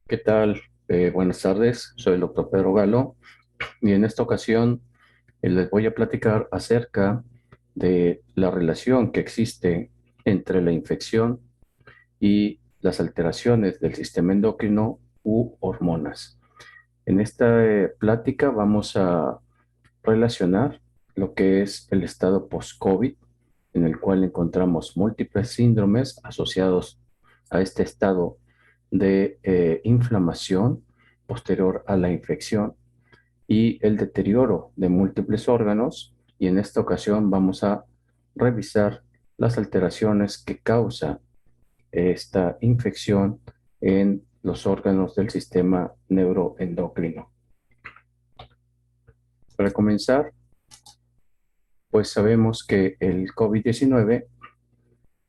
¿Qué tal? Buenas tardes, soy el doctor Pedro Galo y en esta ocasión les voy a platicar acerca de la relación que existe entre la infección y las alteraciones del sistema endocrino u hormonas. En esta plática vamos a relacionar lo que es el estado post-COVID, en el cual encontramos múltiples síndromes asociados a este estado de inflamación posterior a la infección y el deterioro de múltiples órganos. Y en esta ocasión vamos a revisar las alteraciones que causa esta infección en los órganos del sistema neuroendocrino. Para comenzar, pues sabemos que el COVID-19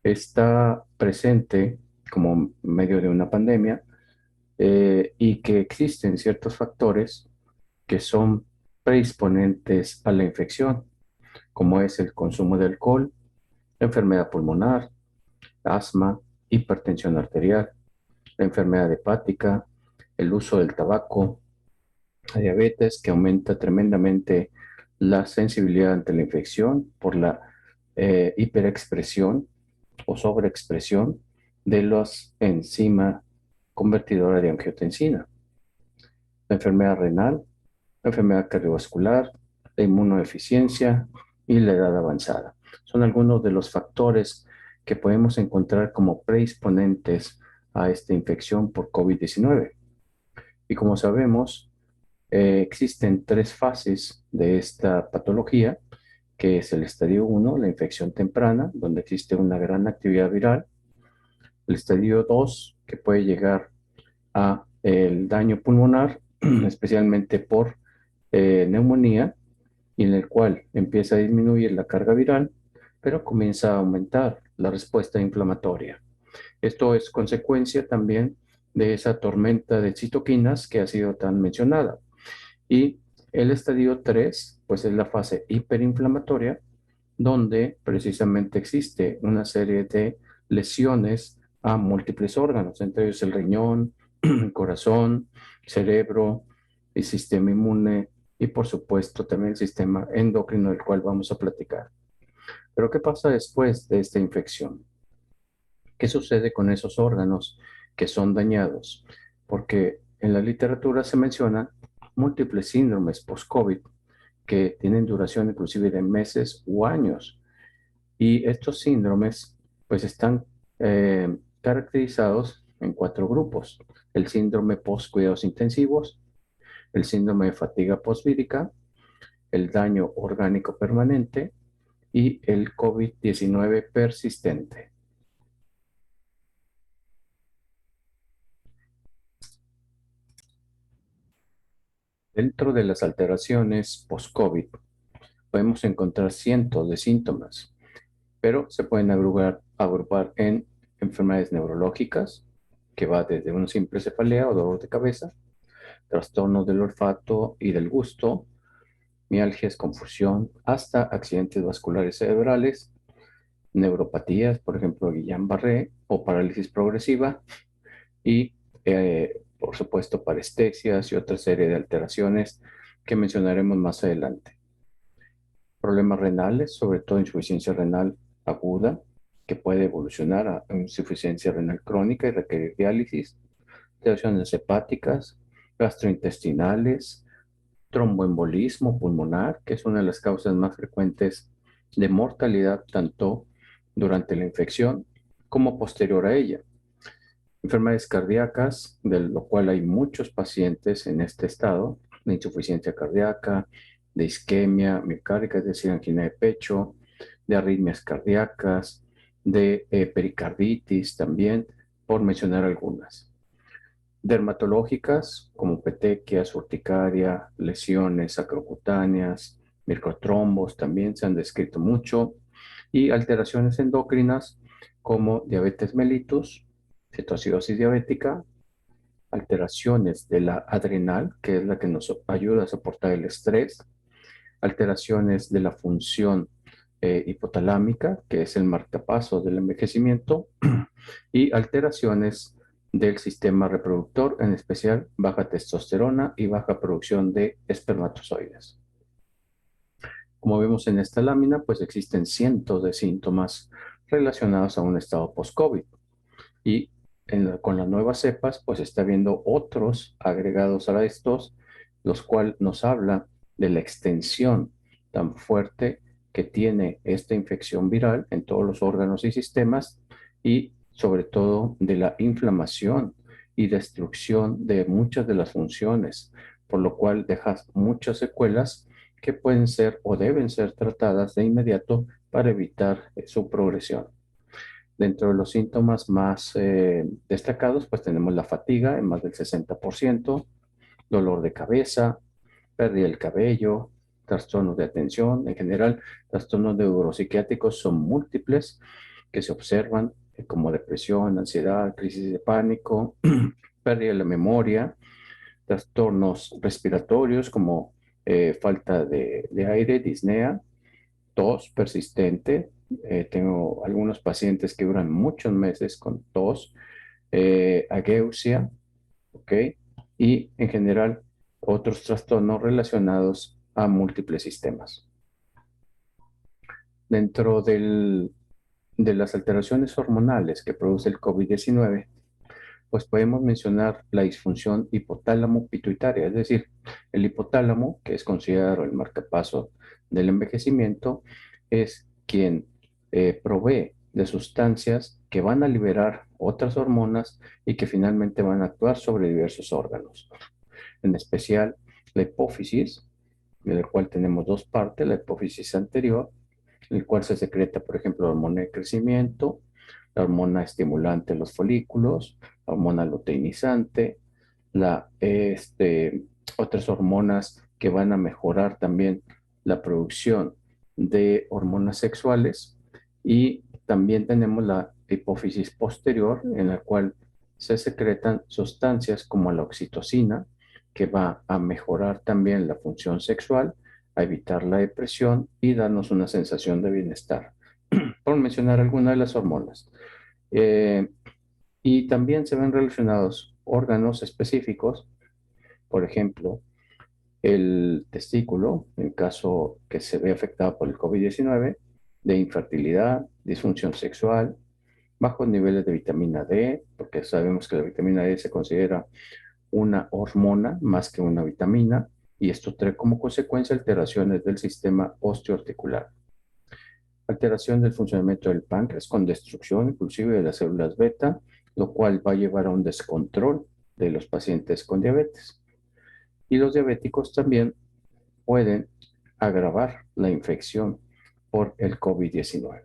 está presente como medio de una pandemia y que existen ciertos factores que son predisponentes a la infección, como es el consumo de alcohol, enfermedad pulmonar, asma, hipertensión arterial, la enfermedad hepática, el uso del tabaco, la diabetes, que aumenta tremendamente la sensibilidad ante la infección por la hiperexpresión o sobreexpresión de las enzimas convertidoras de angiotensina, la enfermedad renal, la enfermedad cardiovascular, la inmunodeficiencia y la edad avanzada. Son algunos de los factores que podemos encontrar como predisponentes a esta infección por COVID-19. Y como sabemos, existen tres fases de esta patología, que es el estadio 1, la infección temprana, donde existe una gran actividad viral; el estadio 2, que puede llegar a el daño pulmonar, especialmente por neumonía, y en el cual empieza a disminuir la carga viral, pero comienza a aumentar la respuesta inflamatoria. Esto es consecuencia también de esa tormenta de citoquinas que ha sido tan mencionada. Y el estadio 3, pues es la fase hiperinflamatoria, donde precisamente existe una serie de lesiones a múltiples órganos, entre ellos el riñón, el corazón, cerebro, el sistema inmune y por supuesto también el sistema endocrino, del cual vamos a platicar. Pero ¿qué pasa después de esta infección? ¿Qué sucede con esos órganos que son dañados? Porque en la literatura se mencionan múltiples síndromes post-COVID que tienen duración inclusive de meses u años. Y estos síndromes pues están caracterizados en cuatro grupos: el síndrome post-cuidados intensivos, el síndrome de fatiga postvírica, el daño orgánico permanente y el COVID-19 persistente. Dentro de las alteraciones post-COVID podemos encontrar cientos de síntomas, pero se pueden agrupar en enfermedades neurológicas, que va desde una simple cefalea o dolor de cabeza, trastornos del olfato y del gusto, mialgias, confusión, hasta accidentes vasculares cerebrales, neuropatías, por ejemplo, Guillain-Barré o parálisis progresiva, y, por supuesto, parestesias y otra serie de alteraciones que mencionaremos más adelante. Problemas renales, sobre todo insuficiencia renal aguda, que puede evolucionar a insuficiencia renal crónica y requerir diálisis, alteraciones hepáticas, gastrointestinales, tromboembolismo pulmonar, que es una de las causas más frecuentes de mortalidad tanto durante la infección como posterior a ella. Enfermedades cardíacas, de lo cual hay muchos pacientes en este estado, de insuficiencia cardíaca, de isquemia miocárdica, es decir, angina de pecho, de arritmias cardíacas, de pericarditis también, por mencionar algunas. Dermatológicas, como petequias, urticaria, lesiones acrocutáneas, microtrombos, también se han descrito mucho, y alteraciones endocrinas como diabetes mellitus, cetoacidosis diabética, alteraciones de la adrenal, que es la que nos ayuda a soportar el estrés, alteraciones de la función hipotalámica, que es el marcapaso del envejecimiento, y alteraciones del sistema reproductor, en especial baja testosterona y baja producción de espermatozoides. Como vemos en esta lámina, pues existen cientos de síntomas relacionados a un estado post-COVID. Y con las nuevas cepas, pues está viendo otros agregados a estos, los cuales nos habla de la extensión tan fuerte que tiene esta infección viral en todos los órganos y sistemas y sobre todo de la inflamación y destrucción de muchas de las funciones, por lo cual deja muchas secuelas que pueden ser o deben ser tratadas de inmediato para evitar su progresión. Dentro de los síntomas más destacados, pues tenemos la fatiga en más del 60%, dolor de cabeza, pérdida del cabello, trastornos de atención. En general, trastornos neuropsiquiátricos son múltiples que se observan como depresión, ansiedad, crisis de pánico, pérdida de la memoria, trastornos respiratorios como falta de aire, disnea, tos persistente. Tengo algunos pacientes que duran muchos meses con tos, ageusia, ¿ok? Y en general otros trastornos relacionados a múltiples sistemas. Dentro de las alteraciones hormonales que produce el COVID-19, pues podemos mencionar la disfunción hipotálamo pituitaria, es decir, el hipotálamo, que es considerado el marcapaso del envejecimiento, es quien provee de sustancias que van a liberar otras hormonas y que finalmente van a actuar sobre diversos órganos, en especial la hipófisis, de la cual tenemos dos partes, la hipófisis anterior, en el cual se secreta, por ejemplo, la hormona de crecimiento, la hormona estimulante de los folículos, la hormona luteinizante, otras hormonas que van a mejorar también la producción de hormonas sexuales y también tenemos la hipófisis posterior en la cual se secretan sustancias como la oxitocina que va a mejorar también la función sexual, a evitar la depresión y darnos una sensación de bienestar, por mencionar algunas de las hormonas. Eh, y también se ven relacionados órganos específicos, por ejemplo, el testículo, en caso que se ve afectado por el COVID-19, de infertilidad, disfunción sexual, bajos niveles de vitamina D, porque sabemos que la vitamina D se considera una hormona más que una vitamina, y esto trae como consecuencia alteraciones del sistema osteoarticular. Alteración del funcionamiento del páncreas con destrucción inclusive de las células beta, lo cual va a llevar a un descontrol de los pacientes con diabetes. Y los diabéticos también pueden agravar la infección por el COVID-19.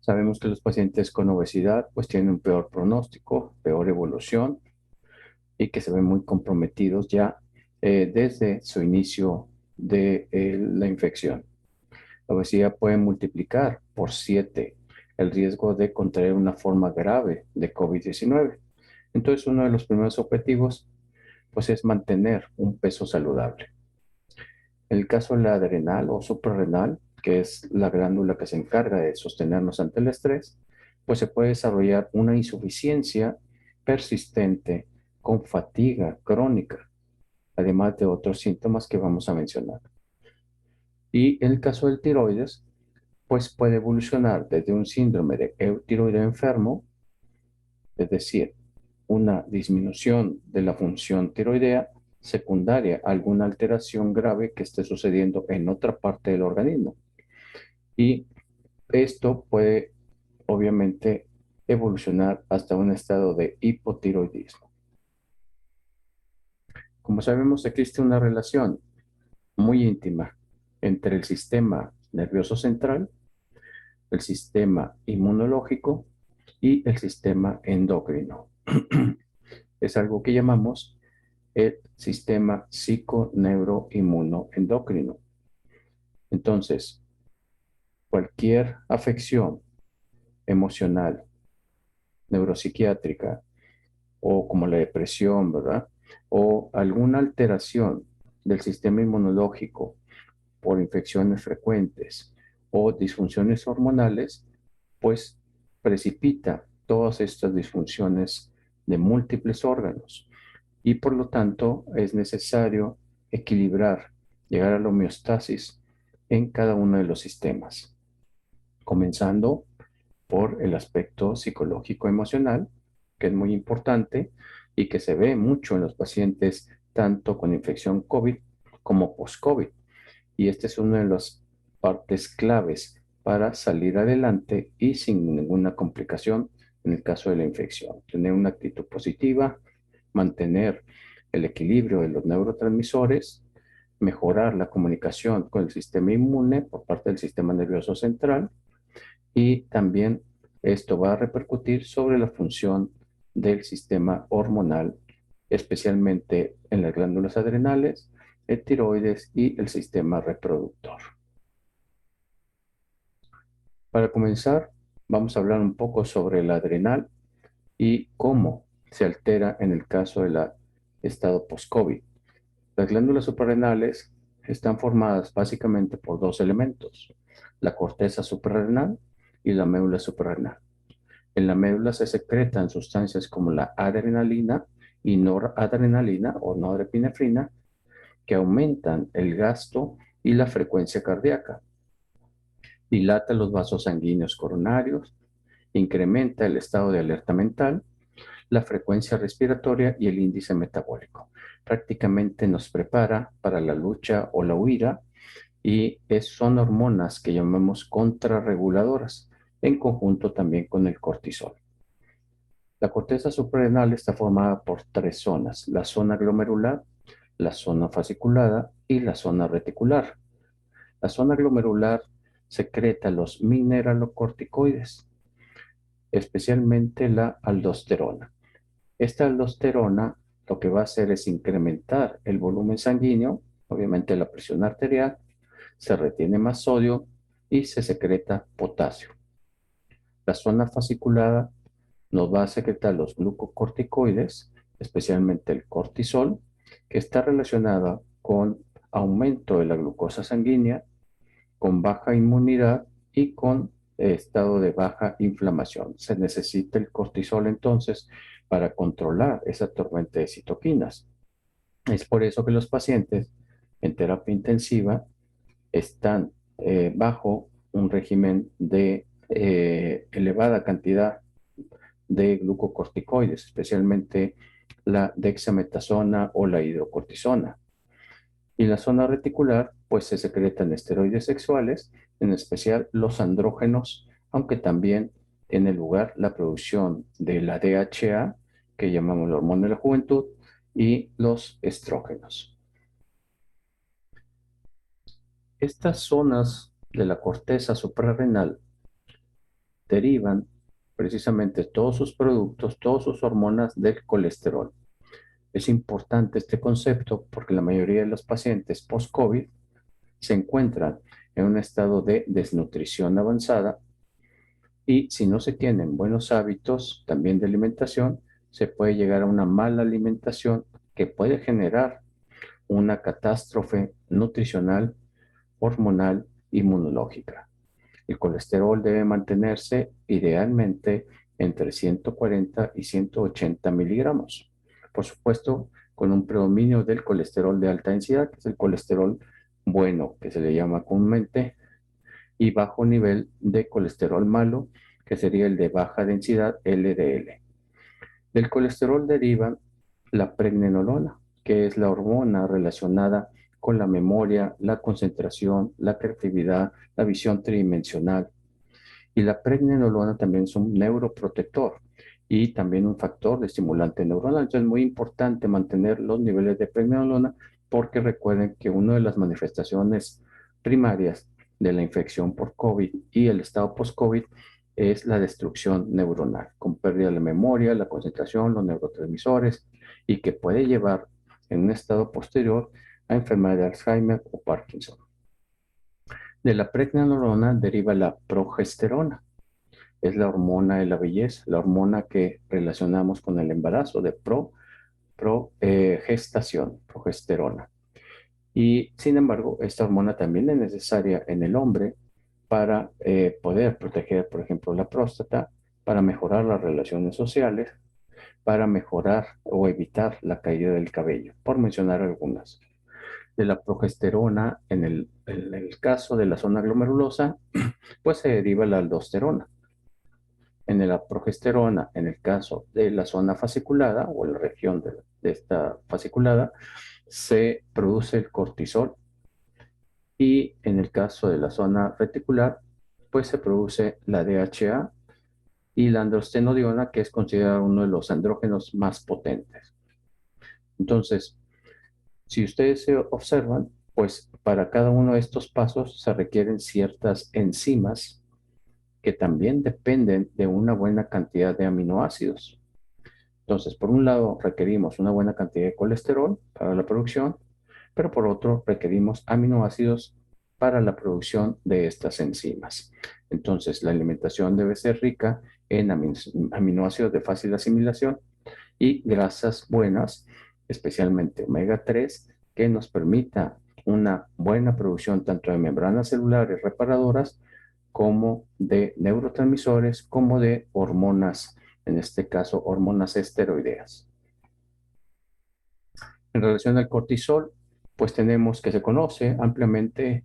Sabemos que los pacientes con obesidad pues tienen un peor pronóstico, peor evolución y que se ven muy comprometidos ya desde su inicio de la infección. La obesidad puede multiplicar por 7 el riesgo de contraer una forma grave de COVID-19. Entonces, uno de los primeros objetivos pues, es mantener un peso saludable. En el caso de la adrenal o suprarrenal, que es la glándula que se encarga de sostenernos ante el estrés, pues se puede desarrollar una insuficiencia persistente con fatiga crónica, además de otros síntomas que vamos a mencionar. Y en el caso del tiroides, pues puede evolucionar desde un síndrome de eutiroideo enfermo, es decir, una disminución de la función tiroidea secundaria a alguna alteración grave que esté sucediendo en otra parte del organismo. Y esto puede, obviamente, evolucionar hasta un estado de hipotiroidismo. Como sabemos, existe una relación muy íntima entre el sistema nervioso central, el sistema inmunológico y el sistema endocrino. Es algo que llamamos el sistema psiconeuroinmunoendocrino. Entonces, cualquier afección emocional, neuropsiquiátrica o como la depresión, ¿verdad? O alguna alteración del sistema inmunológico por infecciones frecuentes o disfunciones hormonales, pues precipita todas estas disfunciones de múltiples órganos y por lo tanto es necesario equilibrar, llegar a la homeostasis en cada uno de los sistemas, comenzando por el aspecto psicológico emocional, que es muy importante y que se ve mucho en los pacientes tanto con infección COVID como post-COVID. Y esta es una de las partes claves para salir adelante y sin ninguna complicación en el caso de la infección. Tener una actitud positiva, mantener el equilibrio de los neurotransmisores, mejorar la comunicación con el sistema inmune por parte del sistema nervioso central y también esto va a repercutir sobre la función del sistema hormonal, especialmente en las glándulas adrenales, el tiroides y el sistema reproductor. Para comenzar, vamos a hablar un poco sobre el adrenal y cómo se altera en el caso del estado post-COVID. Las glándulas suprarrenales están formadas básicamente por dos elementos, la corteza suprarrenal y la médula suprarrenal. En la médula se secretan sustancias como la adrenalina y noradrenalina o norepinefrina que aumentan el gasto y la frecuencia cardíaca. Dilata los vasos sanguíneos coronarios, incrementa el estado de alerta mental, la frecuencia respiratoria y el índice metabólico. Prácticamente nos prepara para la lucha o la huida y son hormonas que llamamos contrarreguladoras, en conjunto también con el cortisol. La corteza suprarrenal está formada por tres zonas, la zona glomerular, la zona fasciculada y la zona reticular. La zona glomerular secreta los mineralocorticoides, especialmente la aldosterona. Esta aldosterona lo que va a hacer es incrementar el volumen sanguíneo, obviamente la presión arterial, se retiene más sodio y se secreta potasio. La zona fasciculada nos va a secretar los glucocorticoides, especialmente el cortisol, que está relacionada con aumento de la glucosa sanguínea, con baja inmunidad y con estado de baja inflamación. Se necesita el cortisol entonces para controlar esa tormenta de citoquinas. Es por eso que los pacientes en terapia intensiva están bajo un régimen de elevada cantidad de glucocorticoides, especialmente la dexametasona o la hidrocortisona. Y la zona reticular, pues se secretan esteroides sexuales, en especial los andrógenos, aunque también tiene lugar la producción de la DHA, que llamamos la hormona de la juventud, y los estrógenos. Estas zonas de la corteza suprarrenal derivan precisamente todos sus productos, todas sus hormonas del colesterol. Es importante este concepto porque la mayoría de los pacientes post-COVID se encuentran en un estado de desnutrición avanzada y si no se tienen buenos hábitos también de alimentación, se puede llegar a una mala alimentación que puede generar una catástrofe nutricional, hormonal, inmunológica. El colesterol debe mantenerse idealmente entre 140 y 180 miligramos. Por supuesto, con un predominio del colesterol de alta densidad, que es el colesterol bueno, que se le llama comúnmente, y bajo nivel de colesterol malo, que sería el de baja densidad LDL. Del colesterol deriva la pregnenolona, que es la hormona relacionada con la memoria, la concentración, la creatividad, la visión tridimensional. Y la pregnenolona también es un neuroprotector y también un factor de estimulante neuronal. Entonces es muy importante mantener los niveles de pregnenolona porque recuerden que una de las manifestaciones primarias de la infección por COVID y el estado post-COVID es la destrucción neuronal, con pérdida de la memoria, la concentración, los neurotransmisores y que puede llevar en un estado posterior a enfermedad de Alzheimer o Parkinson. De la pregnenolona deriva la progesterona. Es la hormona de la belleza, la hormona que relacionamos con el embarazo de gestación, progesterona. Y sin embargo, esta hormona también es necesaria en el hombre para poder proteger, por ejemplo, la próstata, para mejorar las relaciones sociales, para mejorar o evitar la caída del cabello, por mencionar algunas. De la progesterona, en el caso de la zona glomerulosa, pues se deriva la aldosterona. En la progesterona, en el caso de la zona fasciculada o en la región de esta fasciculada, se produce el cortisol y en el caso de la zona reticular, pues se produce la DHA y la androstenediona, que es considerado uno de los andrógenos más potentes. Entonces, si ustedes se observan, pues para cada uno de estos pasos se requieren ciertas enzimas que también dependen de una buena cantidad de aminoácidos. Entonces, por un lado, requerimos una buena cantidad de colesterol para la producción, pero por otro, requerimos aminoácidos para la producción de estas enzimas. Entonces, la alimentación debe ser rica en aminoácidos de fácil asimilación y grasas buenas, especialmente omega 3, que nos permita una buena producción tanto de membranas celulares reparadoras como de neurotransmisores, como de hormonas, en este caso hormonas esteroideas. En relación al cortisol, pues tenemos que se conoce ampliamente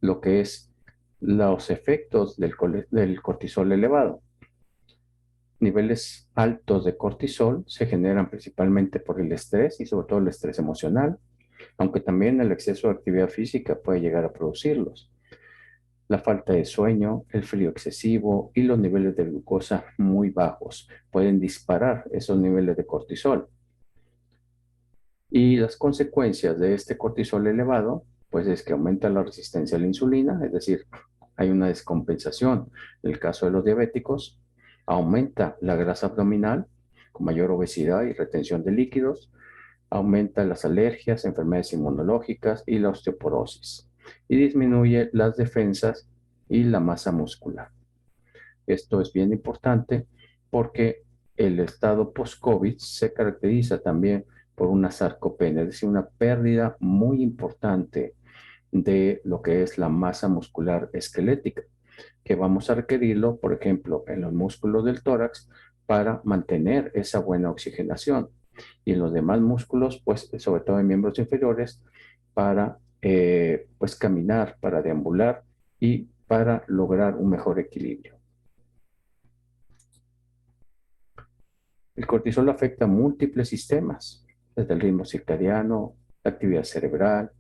lo que es los efectos del cortisol elevado. Niveles altos de cortisol se generan principalmente por el estrés y sobre todo el estrés emocional, aunque también el exceso de actividad física puede llegar a producirlos. La falta de sueño, el frío excesivo y los niveles de glucosa muy bajos pueden disparar esos niveles de cortisol. Y las consecuencias de este cortisol elevado, pues es que aumenta la resistencia a la insulina, es decir, hay una descompensación. En el caso de los diabéticos, aumenta la grasa abdominal con mayor obesidad y retención de líquidos, aumenta las alergias, enfermedades inmunológicas y la osteoporosis, y disminuye las defensas y la masa muscular. Esto es bien importante porque el estado post-COVID se caracteriza también por una sarcopenia, es decir, una pérdida muy importante de lo que es la masa muscular esquelética, que vamos a requerirlo, por ejemplo, en los músculos del tórax para mantener esa buena oxigenación y en los demás músculos, pues sobre todo en miembros inferiores, para pues caminar, para deambular y para lograr un mejor equilibrio. El cortisol afecta múltiples sistemas, desde el ritmo circadiano, la actividad cerebral,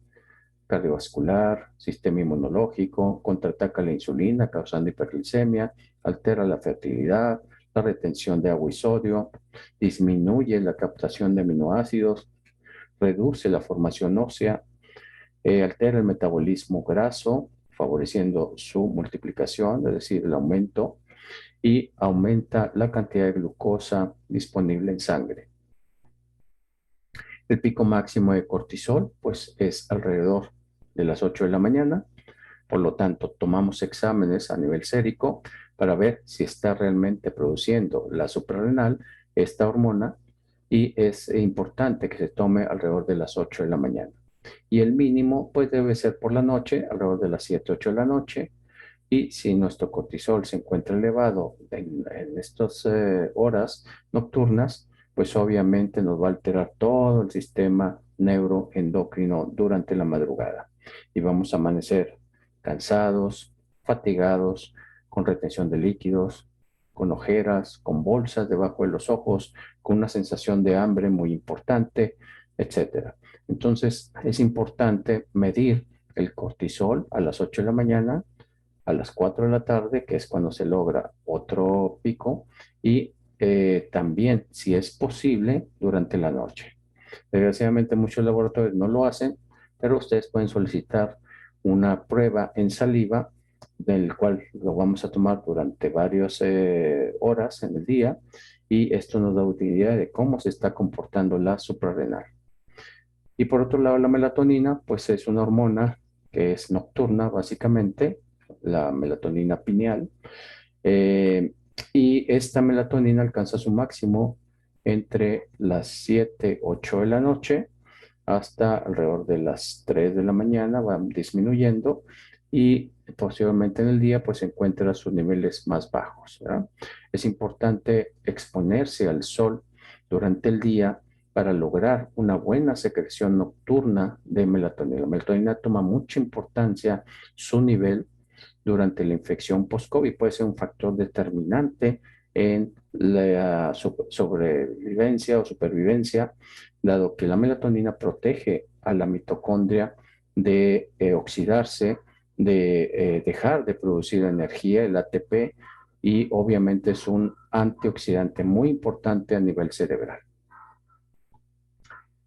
cardiovascular, sistema inmunológico, contraataca la insulina causando hiperglicemia, altera la fertilidad, la retención de agua y sodio, disminuye la captación de aminoácidos, reduce la formación ósea, altera el metabolismo graso, favoreciendo su multiplicación, es decir, el aumento, y aumenta la cantidad de glucosa disponible en sangre. El pico máximo de cortisol, pues, es alrededor de las 8 de la mañana. Por lo tanto, tomamos exámenes a nivel sérico para ver si está realmente produciendo la suprarrenal, esta hormona, y es importante que se tome alrededor de las 8 de la mañana. Y el mínimo, pues, debe ser por la noche, alrededor de las 7, 8 de la noche. Y si nuestro cortisol se encuentra elevado en estas horas nocturnas, pues obviamente nos va a alterar todo el sistema neuroendocrino durante la madrugada. Y vamos a amanecer cansados, fatigados, con retención de líquidos, con ojeras, con bolsas debajo de los ojos, con una sensación de hambre muy importante, etcétera. Entonces, es importante medir el cortisol a las 8 de la mañana, a las 4 de la tarde, que es cuando se logra otro pico, y también, si es posible, durante la noche. Desgraciadamente muchos laboratorios no lo hacen, pero ustedes pueden solicitar una prueba en saliva, del cual lo vamos a tomar durante varias horas en el día, y esto nos da utilidad de cómo se está comportando la suprarrenal. Y por otro lado, la melatonina, pues es una hormona que es nocturna, básicamente, la melatonina pineal. Eh, y esta melatonina alcanza su máximo entre las 7, 8 de la noche hasta alrededor de las 3 de la mañana, va disminuyendo y posiblemente en el día, pues encuentra sus niveles más bajos, ¿verdad? Es importante exponerse al sol durante el día para lograr una buena secreción nocturna de melatonina. La melatonina toma mucha importancia su nivel durante la infección post-COVID. Puede ser un factor determinante en la sobrevivencia o supervivencia, dado que la melatonina protege a la mitocondria de oxidarse, de dejar de producir energía, el ATP, y obviamente es un antioxidante muy importante a nivel cerebral.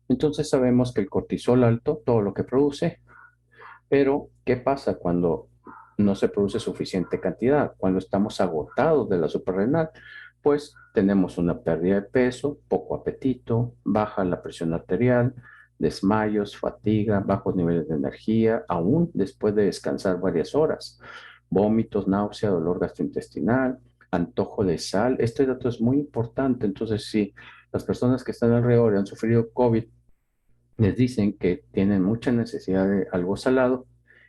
Entonces sabemos que el cortisol alto, todo lo que produce, pero ¿qué pasa cuando no se produce suficiente cantidad? Cuando estamos agotados de la suprarrenal, pues tenemos una pérdida de peso, poco apetito, baja la presión arterial, desmayos, fatiga, bajos niveles de energía, aún después de descansar varias horas, vómitos, náusea, dolor gastrointestinal, antojo de sal. Este dato es muy importante. Entonces, si las personas que están alrededor y han sufrido COVID les dicen que tienen mucha necesidad de algo salado,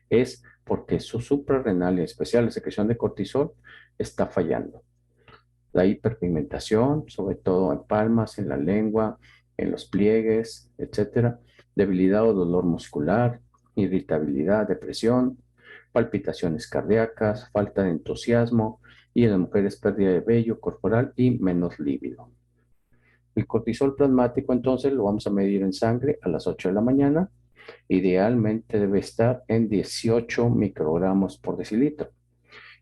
es porque su suprarrenal, y en especial la secreción de cortisol, está fallando. La hiperpigmentación, sobre todo en palmas, en la lengua, en los pliegues, etcétera, debilidad o dolor muscular, irritabilidad, depresión, palpitaciones cardíacas, falta de entusiasmo y en las mujeres pérdida de vello corporal y menos líbido. El cortisol plasmático entonces lo vamos a medir en sangre a las 8 de la mañana. Idealmente debe estar en 18 microgramos por decilitro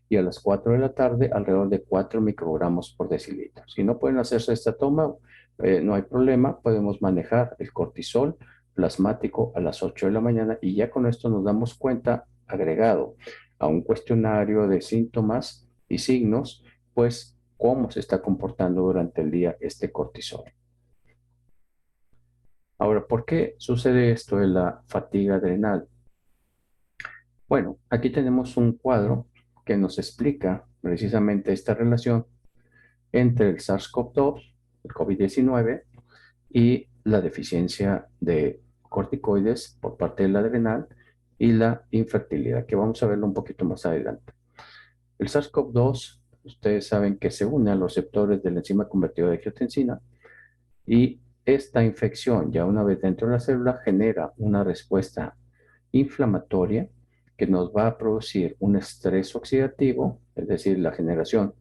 y a las 4 de la tarde alrededor de 4 microgramos por decilitro. Si no pueden hacerse esta toma, no hay problema, podemos manejar el cortisol plasmático a las 8 de la mañana y ya con esto nos damos cuenta, agregado a un cuestionario de síntomas y signos, pues cómo se está comportando durante el día este cortisol. Ahora, ¿por qué sucede esto de la fatiga adrenal? Bueno, aquí tenemos un cuadro que nos explica precisamente esta relación entre el SARS-CoV-2, el COVID-19 y la deficiencia de corticoides por parte del adrenal y la infertilidad, que vamos a verlo un poquito más adelante. El SARS-CoV-2, ustedes saben que se une a los receptores de la enzima convertidora de angiotensina y esta infección, ya una vez dentro de la célula, genera una respuesta inflamatoria que nos va a producir un estrés oxidativo, es decir, la generación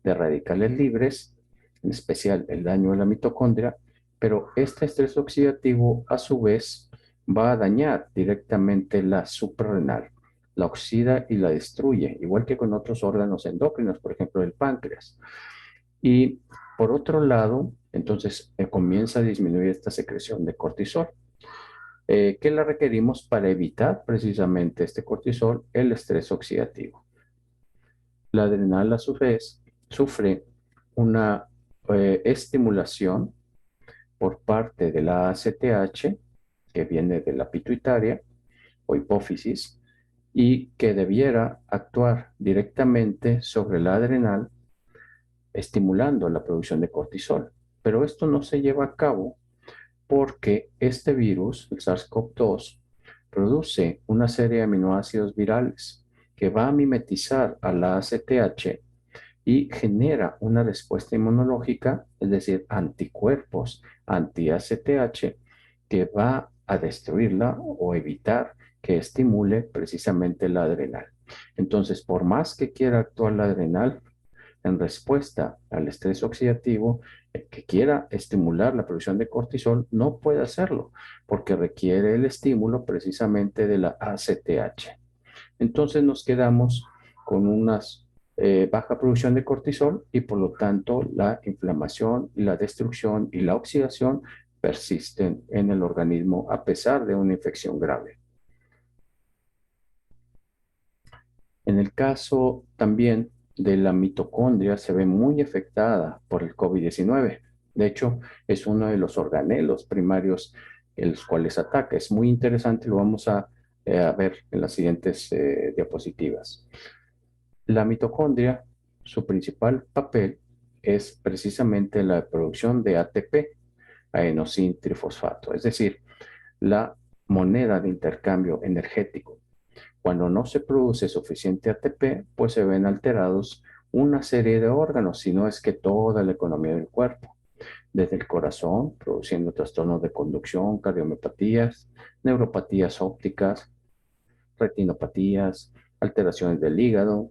de radicales libres, en especial el daño a la mitocondria, pero este estrés oxidativo a su vez va a dañar directamente la suprarrenal, la oxida y la destruye, igual que con otros órganos endocrinos, por ejemplo el páncreas. Y por otro lado, entonces comienza a disminuir esta secreción de cortisol, que la requerimos para evitar precisamente este cortisol, el estrés oxidativo. La adrenal a su vez sufre una estimulación por parte de la ACTH, que viene de la pituitaria o hipófisis, y que debiera actuar directamente sobre la adrenal estimulando la producción de cortisol. Pero esto no se lleva a cabo porque este virus, el SARS-CoV-2, produce una serie de aminoácidos virales que va a mimetizar a la ACTH y genera una respuesta inmunológica, es decir, anticuerpos anti-ACTH, que va a destruirla o evitar que estimule precisamente la adrenal. Entonces, por más que quiera actuar la adrenal, en respuesta al estrés oxidativo, el que quiera estimular la producción de cortisol no puede hacerlo porque requiere el estímulo precisamente de la ACTH. Entonces nos quedamos con una baja producción de cortisol y por lo tanto la inflamación, la destrucción y la oxidación persisten en el organismo a pesar de una infección grave. En el caso también de la mitocondria se ve muy afectada por el COVID-19. De hecho, es uno de los organelos primarios en los cuales ataca. Es muy interesante, lo vamos a ver en las siguientes diapositivas. La mitocondria, su principal papel es precisamente la producción de ATP, adenosín trifosfato, es decir, la moneda de intercambio energético. Cuando no se produce suficiente ATP, pues se ven alterados una serie de órganos, si no es que toda la economía del cuerpo, desde el corazón, produciendo trastornos de conducción, cardiomiopatías, neuropatías ópticas, retinopatías, alteraciones del hígado,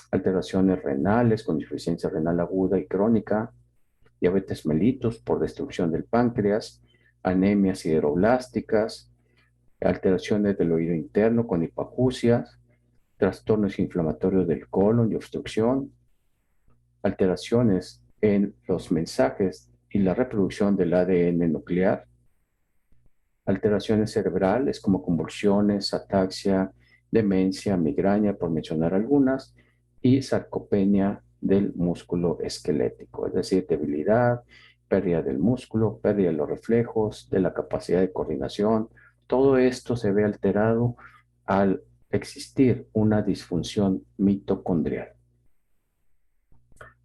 alteraciones renales con insuficiencia renal aguda y crónica, diabetes mellitus por destrucción del páncreas, anemias sideroblásticas, alteraciones del oído interno con hipoacusias, trastornos inflamatorios del colon y obstrucción, alteraciones en los mensajes y la reproducción del ADN nuclear, alteraciones cerebrales como convulsiones, ataxia, demencia, migraña, por mencionar algunas, y sarcopenia del músculo esquelético, es decir, debilidad, pérdida del músculo, pérdida de los reflejos, de la capacidad de coordinación. Todo esto se ve alterado al existir una disfunción mitocondrial.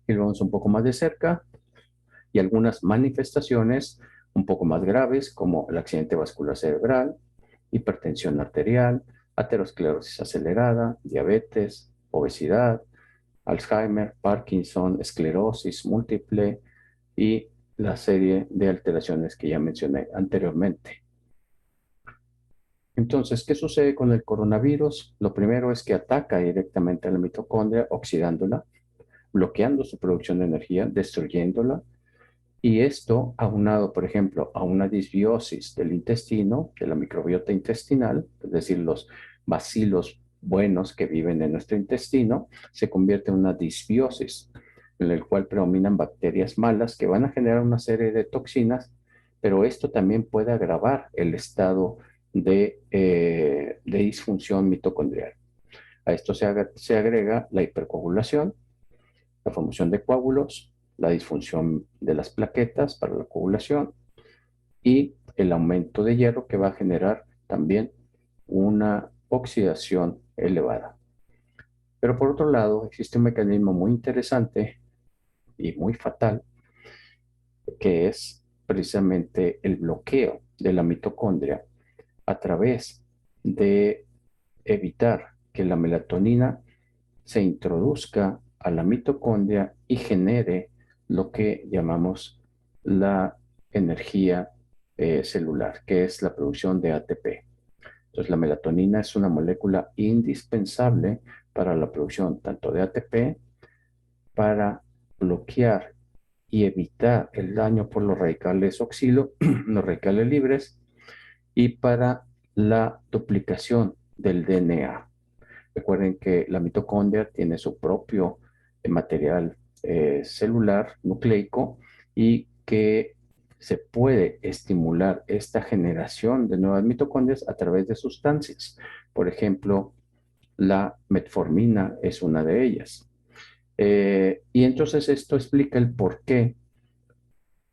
Y lo vemos un poco más de cerca y algunas manifestaciones un poco más graves como el accidente vascular cerebral, hipertensión arterial, aterosclerosis acelerada, diabetes, obesidad, Alzheimer, Parkinson, esclerosis múltiple y la serie de alteraciones que ya mencioné anteriormente. Entonces, ¿qué sucede con el coronavirus? Lo primero es que ataca directamente a la mitocondria, oxidándola, bloqueando su producción de energía, destruyéndola. Y esto, aunado, por ejemplo, a una disbiosis del intestino, de la microbiota intestinal, es decir, los bacilos buenos que viven en nuestro intestino, se convierte en una disbiosis, en el cual predominan bacterias malas que van a generar una serie de toxinas, pero esto también puede agravar el estado de disfunción mitocondrial. A esto se agrega la hipercoagulación, la formación de coágulos, la disfunción de las plaquetas para la coagulación y el aumento de hierro que va a generar también una oxidación elevada. Pero por otro lado, existe un mecanismo muy interesante y muy fatal que es precisamente el bloqueo de la mitocondria a través de evitar que la melatonina se introduzca a la mitocondria y genere lo que llamamos la energía celular, que es la producción de ATP. Entonces, la melatonina es una molécula indispensable para la producción tanto de ATP, para bloquear y evitar el daño por los radicales oxilo, los radicales libres, y para la duplicación del DNA. Recuerden que la mitocondria tiene su propio material celular nucleico y que se puede estimular esta generación de nuevas mitocondrias a través de sustancias. Por ejemplo, la metformina es una de ellas. Y entonces esto explica el por qué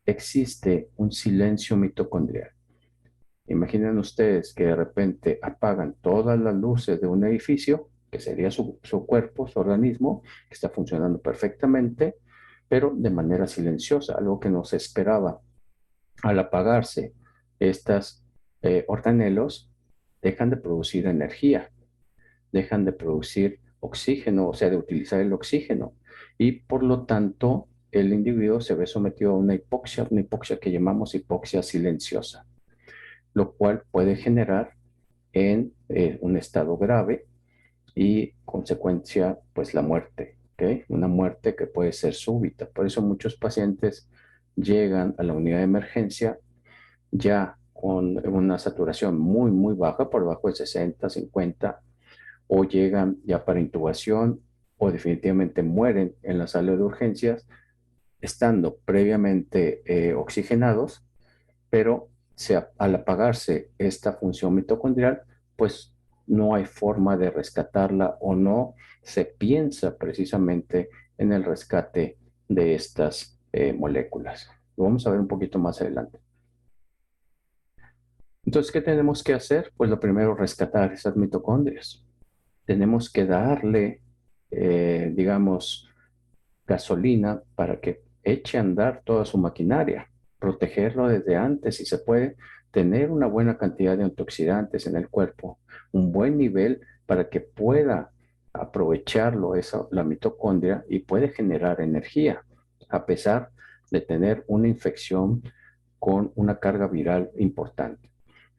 existe un silencio mitocondrial. Imaginen ustedes que de repente apagan todas las luces de un edificio, que sería su cuerpo, su organismo, que está funcionando perfectamente, pero de manera silenciosa, algo que no se esperaba. Al apagarse estas organelos, dejan de producir energía, dejan de producir oxígeno, o sea, de utilizar el oxígeno, y por lo tanto el individuo se ve sometido a una hipoxia que llamamos hipoxia silenciosa, lo cual puede generar en un estado grave y consecuencia, pues la muerte, ¿ok? Una muerte que puede ser súbita. Por eso muchos pacientes llegan a la unidad de emergencia ya con una saturación muy, muy baja, por debajo de 60, 50, o llegan ya para intubación o definitivamente mueren en la sala de urgencias, estando previamente oxigenados, pero al apagarse esta función mitocondrial, pues no hay forma de rescatarla o no se piensa precisamente en el rescate de estas moléculas. Lo vamos a ver un poquito más adelante. Entonces, ¿qué tenemos que hacer? Pues lo primero, rescatar esas mitocondrias. Tenemos que darle, digamos, gasolina para que eche a andar toda su maquinaria, protegerlo desde antes si se puede, tener una buena cantidad de antioxidantes en el cuerpo, un buen nivel para que pueda aprovecharlo eso, la mitocondria, y puede generar energía, a pesar de tener una infección con una carga viral importante.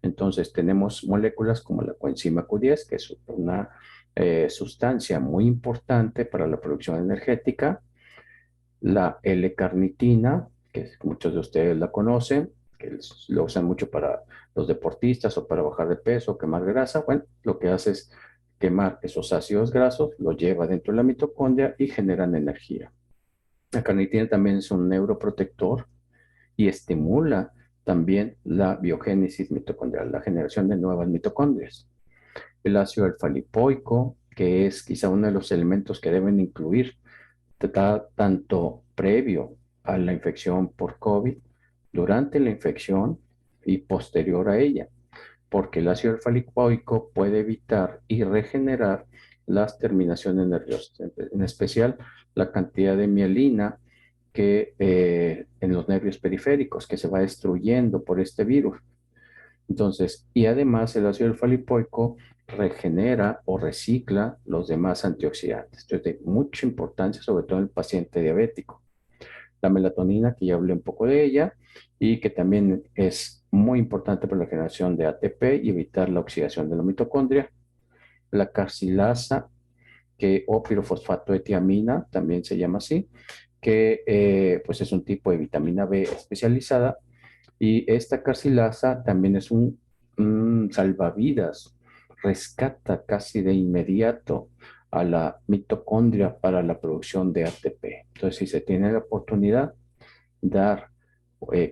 Entonces tenemos moléculas como la coenzima Q10, que es una sustancia muy importante para la producción energética, la L-carnitina, que muchos de ustedes la conocen, que lo usan mucho para los deportistas o para bajar de peso o quemar grasa. Bueno, lo que hace es quemar esos ácidos grasos, lo lleva dentro de la mitocondria y generan energía. La carnitina también es un neuroprotector y estimula también la biogénesis mitocondrial, la generación de nuevas mitocondrias. El ácido alfa-lipoico, que es quizá uno de los elementos que deben incluir tanto previo a la infección por COVID, durante la infección y posterior a ella, porque el ácido alfa-lipoico puede evitar y regenerar las terminaciones nerviosas, en especial la cantidad de mielina que en los nervios periféricos, que se va destruyendo por este virus. Entonces, y además el ácido alfa-lipoico regenera o recicla los demás antioxidantes. Esto es de mucha importancia, sobre todo en el paciente diabético. La melatonina, que ya hablé un poco de ella, y que también es muy importante para la generación de ATP y evitar la oxidación de la mitocondria. La carcilasa, que o pirofosfato de tiamina, también se llama así, que pues es un tipo de vitamina B especializada, y esta carcilasa también es un salvavidas, rescata casi de inmediato a la mitocondria para la producción de ATP. Entonces, si se tiene la oportunidad, dar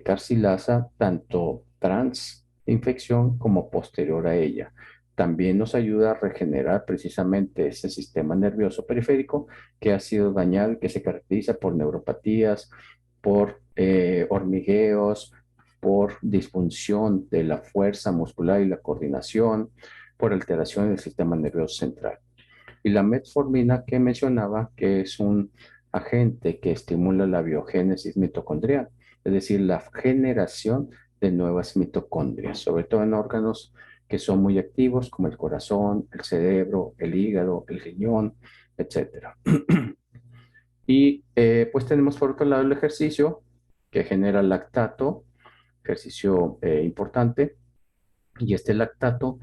carcilasa tanto trans infección como posterior a ella. También nos ayuda a regenerar precisamente ese sistema nervioso periférico que ha sido dañado y que se caracteriza por neuropatías, por hormigueos, por disfunción de la fuerza muscular y la coordinación, por alteración del sistema nervioso central. Y la metformina que mencionaba, que es un agente que estimula la biogénesis mitocondrial, es decir, la generación de nuevas mitocondrias, sobre todo en órganos que son muy activos, como el corazón, el cerebro, el hígado, el riñón, etcétera. Y pues tenemos por otro lado el ejercicio que genera lactato, ejercicio importante, y este lactato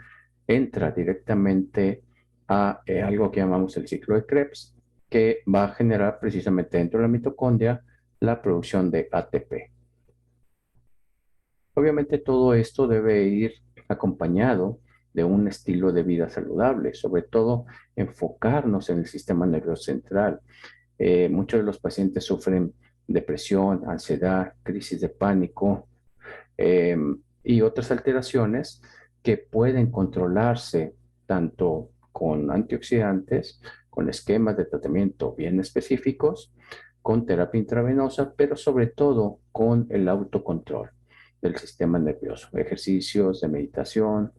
entra directamente a algo que llamamos el ciclo de Krebs, que va a generar precisamente dentro de la mitocondria la producción de ATP. Obviamente todo esto debe ir acompañado de un estilo de vida saludable, sobre todo enfocarnos en el sistema nervioso central. Muchos de los pacientes sufren depresión, ansiedad, crisis de pánico, eh, y otras alteraciones que pueden controlarse tanto con antioxidantes, con esquemas de tratamiento bien específicos, con terapia intravenosa, pero sobre todo con el autocontrol del sistema nervioso, ejercicios de meditación,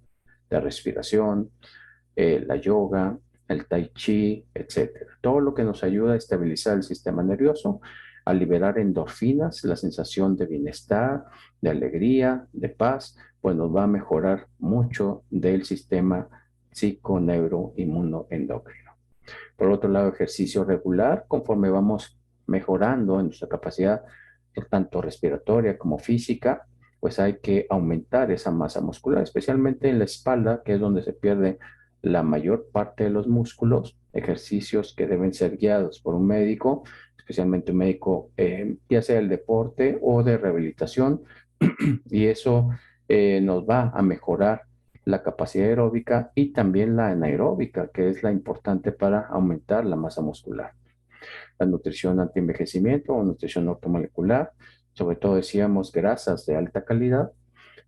de respiración, la yoga, el tai chi, etcétera. Todo lo que nos ayuda a estabilizar el sistema nervioso, a liberar endorfinas, la sensación de bienestar, de alegría, de paz, pues nos va a mejorar mucho del sistema psiconeuroinmunoendocrino. Por otro lado, ejercicio regular, conforme vamos mejorando en nuestra capacidad tanto respiratoria como física, pues hay que aumentar esa masa muscular, especialmente en la espalda, que es donde se pierde la mayor parte de los músculos, ejercicios que deben ser guiados por un médico, especialmente un médico ya sea del deporte o de rehabilitación, y eso nos va a mejorar la capacidad aeróbica y también la anaeróbica, que es la importante para aumentar la masa muscular. La nutrición antienvejecimiento o nutrición ortomolecular, sobre todo decíamos grasas de alta calidad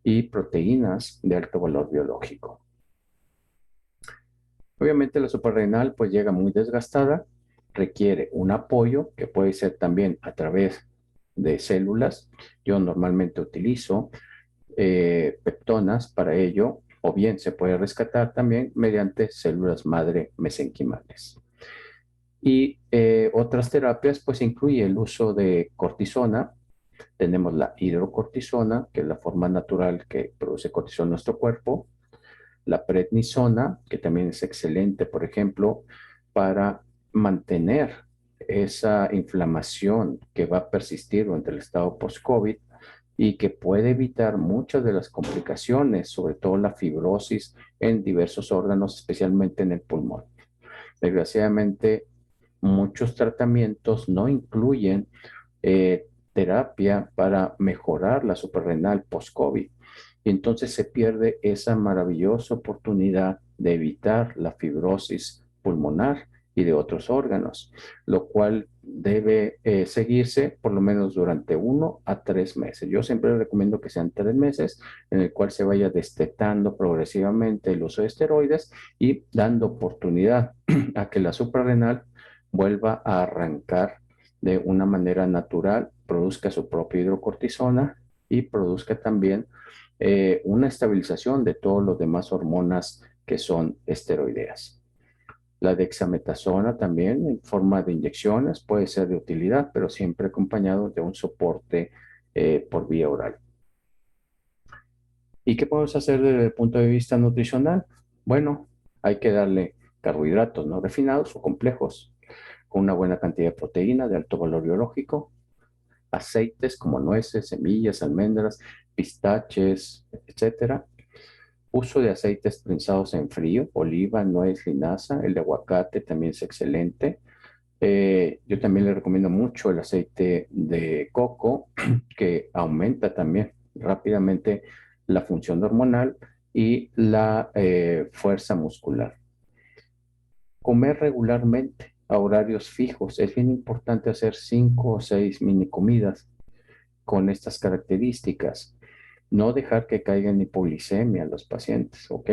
y proteínas de alto valor biológico. Obviamente la suprarrenal pues llega muy desgastada, requiere un apoyo que puede ser también a través de células. Yo normalmente utilizo peptonas para ello, o bien se puede rescatar también mediante células madre mesenquimales. Y otras terapias, pues incluye el uso de cortisona. Tenemos la hidrocortisona, que es la forma natural que produce cortisona en nuestro cuerpo. La prednisona, que también es excelente, por ejemplo, para mantener esa inflamación que va a persistir durante el estado post-COVID y que puede evitar muchas de las complicaciones, sobre todo la fibrosis en diversos órganos, especialmente en el pulmón. Desgraciadamente, muchos tratamientos no incluyen terapia para mejorar la suprarrenal post-COVID. Y entonces se pierde esa maravillosa oportunidad de evitar la fibrosis pulmonar y de otros órganos, lo cual debe seguirse por lo menos durante 1 a 3 meses. Yo siempre recomiendo que sean 3 meses en el cual se vaya destetando progresivamente el uso de esteroides y dando oportunidad a que la suprarrenal vuelva a arrancar de una manera natural, produzca su propia hidrocortisona y produzca también una estabilización de todas las demás hormonas que son esteroideas. La dexametasona también en forma de inyecciones puede ser de utilidad, pero siempre acompañado de un soporte por vía oral. ¿Y qué podemos hacer desde el punto de vista nutricional? Bueno, hay que darle carbohidratos no refinados o complejos, con una buena cantidad de proteína de alto valor biológico, aceites como nueces, semillas, almendras, pistaches, etcétera. Uso de aceites prensados en frío, oliva, nuez, linaza, el de aguacate también es excelente. Yo también le recomiendo mucho el aceite de coco, que aumenta también rápidamente la función hormonal y la fuerza muscular. Comer regularmente a horarios fijos. Es bien importante hacer 5 o 6 mini comidas con estas características. No dejar que caiga en hipoglicemia los pacientes, ¿ok?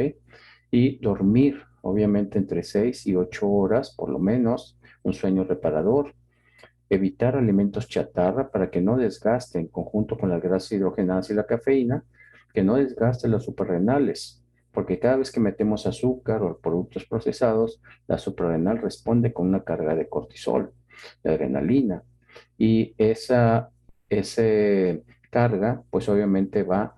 Y dormir, obviamente, entre 6 y 8 horas, por lo menos, un sueño reparador. Evitar alimentos chatarra para que no desgaste en conjunto con las grasas hidrogenadas y la cafeína, que no desgaste los suprarrenales, porque cada vez que metemos azúcar o productos procesados, la suprarrenal responde con una carga de cortisol, de adrenalina, y esa carga, pues obviamente va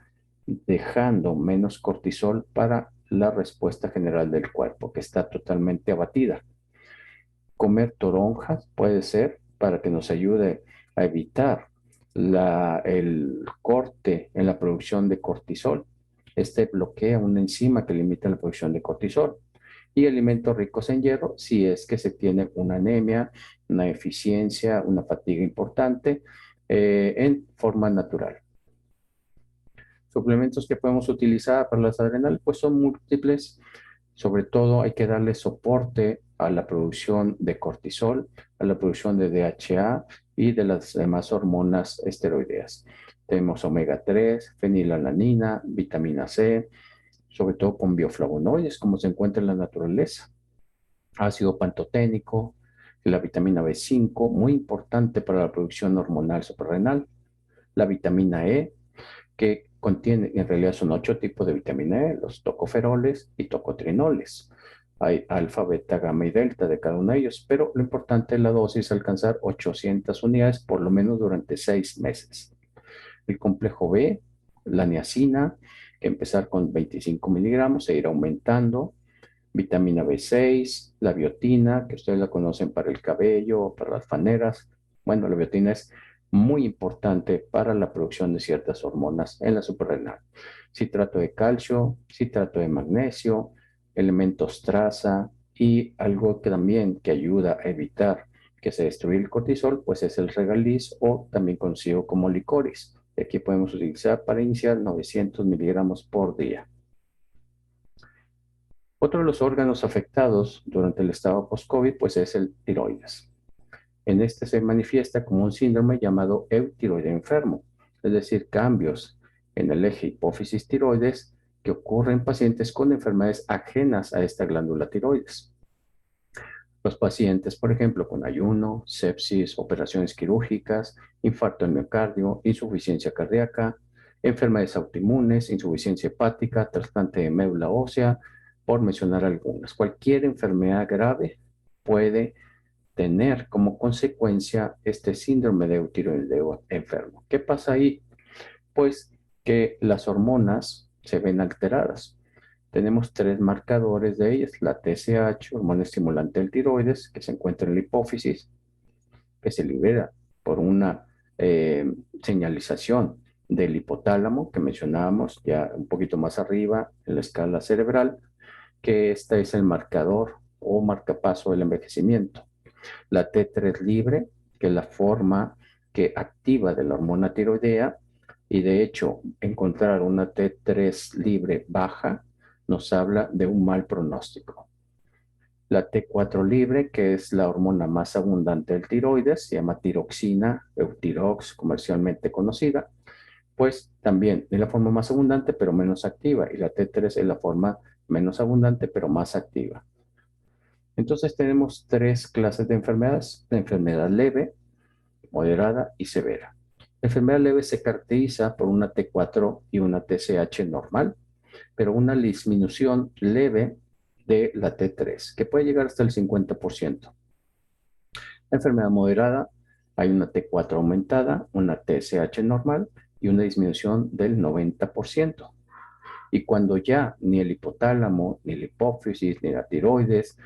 dejando menos cortisol para la respuesta general del cuerpo, que está totalmente abatida. Comer toronjas puede ser para que nos ayude a evitar el corte en la producción de cortisol. Este bloquea una enzima que limita la producción de cortisol. Y alimentos ricos en hierro si es que se tiene una anemia, una eficiencia, una fatiga importante en forma natural. Suplementos que podemos utilizar para las adrenales, pues son múltiples. Sobre todo hay que darle soporte a la producción de cortisol, a la producción de DHA y de las demás hormonas esteroideas. Tenemos omega 3, fenilalanina, vitamina C, sobre todo con bioflavonoides, como se encuentra en la naturaleza. Ácido pantoténico, la vitamina B5, muy importante para la producción hormonal suprarrenal. La vitamina E, que contiene, en realidad son 8 tipos de vitamina E, los tocoferoles y tocotrinoles. Hay alfa, beta, gamma y delta de cada uno de ellos, pero lo importante es la dosis, alcanzar 800 unidades por lo menos durante 6 meses. El complejo B, la niacina, que empezar con 25 miligramos e ir aumentando. Vitamina B6, la biotina, que ustedes la conocen para el cabello, para las faneras. Bueno, la biotina es muy importante para la producción de ciertas hormonas en la suprarrenal. Citrato de calcio, citrato de magnesio, elementos traza y algo que también que ayuda a evitar que se destruya el cortisol, pues es el regaliz o también conocido como licoris. Aquí podemos utilizar para iniciar 900 miligramos por día. Otro de los órganos afectados durante el estado post-COVID, pues es el tiroides. En este se manifiesta como un síndrome llamado eutiroidea enfermo, es decir, cambios en el eje hipófisis tiroides que ocurren en pacientes con enfermedades ajenas a esta glándula tiroides. Los pacientes, por ejemplo, con ayuno, sepsis, operaciones quirúrgicas, infarto en miocardio, insuficiencia cardíaca, enfermedades autoinmunes, insuficiencia hepática, trasplante de médula ósea, por mencionar algunas. Cualquier enfermedad grave puede tener como consecuencia este síndrome de tiroideo enfermo. ¿Qué pasa ahí? Pues que las hormonas se ven alteradas. tenemos tres marcadores de ellas: la TSH, hormona estimulante del tiroides, que se encuentra en la hipófisis, que se libera por una señalización del hipotálamo que mencionábamos ya un poquito más arriba en la escala cerebral, que este es el marcador o marcapaso del envejecimiento. La T3 libre, que es la forma que activa de la hormona tiroidea, y de hecho encontrar una T3 libre baja nos habla de un mal pronóstico. La T4 libre, que es la hormona más abundante del tiroides, se llama tiroxina, Eutirox, comercialmente conocida, pues también es la forma más abundante pero menos activa, y la T3 es la forma menos abundante pero más activa. Entonces tenemos tres clases de enfermedades: la enfermedad leve, moderada y severa. La enfermedad leve se caracteriza por una T4 y una TSH normal, pero una disminución leve de la T3, que puede llegar hasta el 50%. La enfermedad moderada, hay una T4 aumentada, una TSH normal y una disminución del 90%. Y cuando ya ni el hipotálamo, ni la hipófisis, ni la tiroides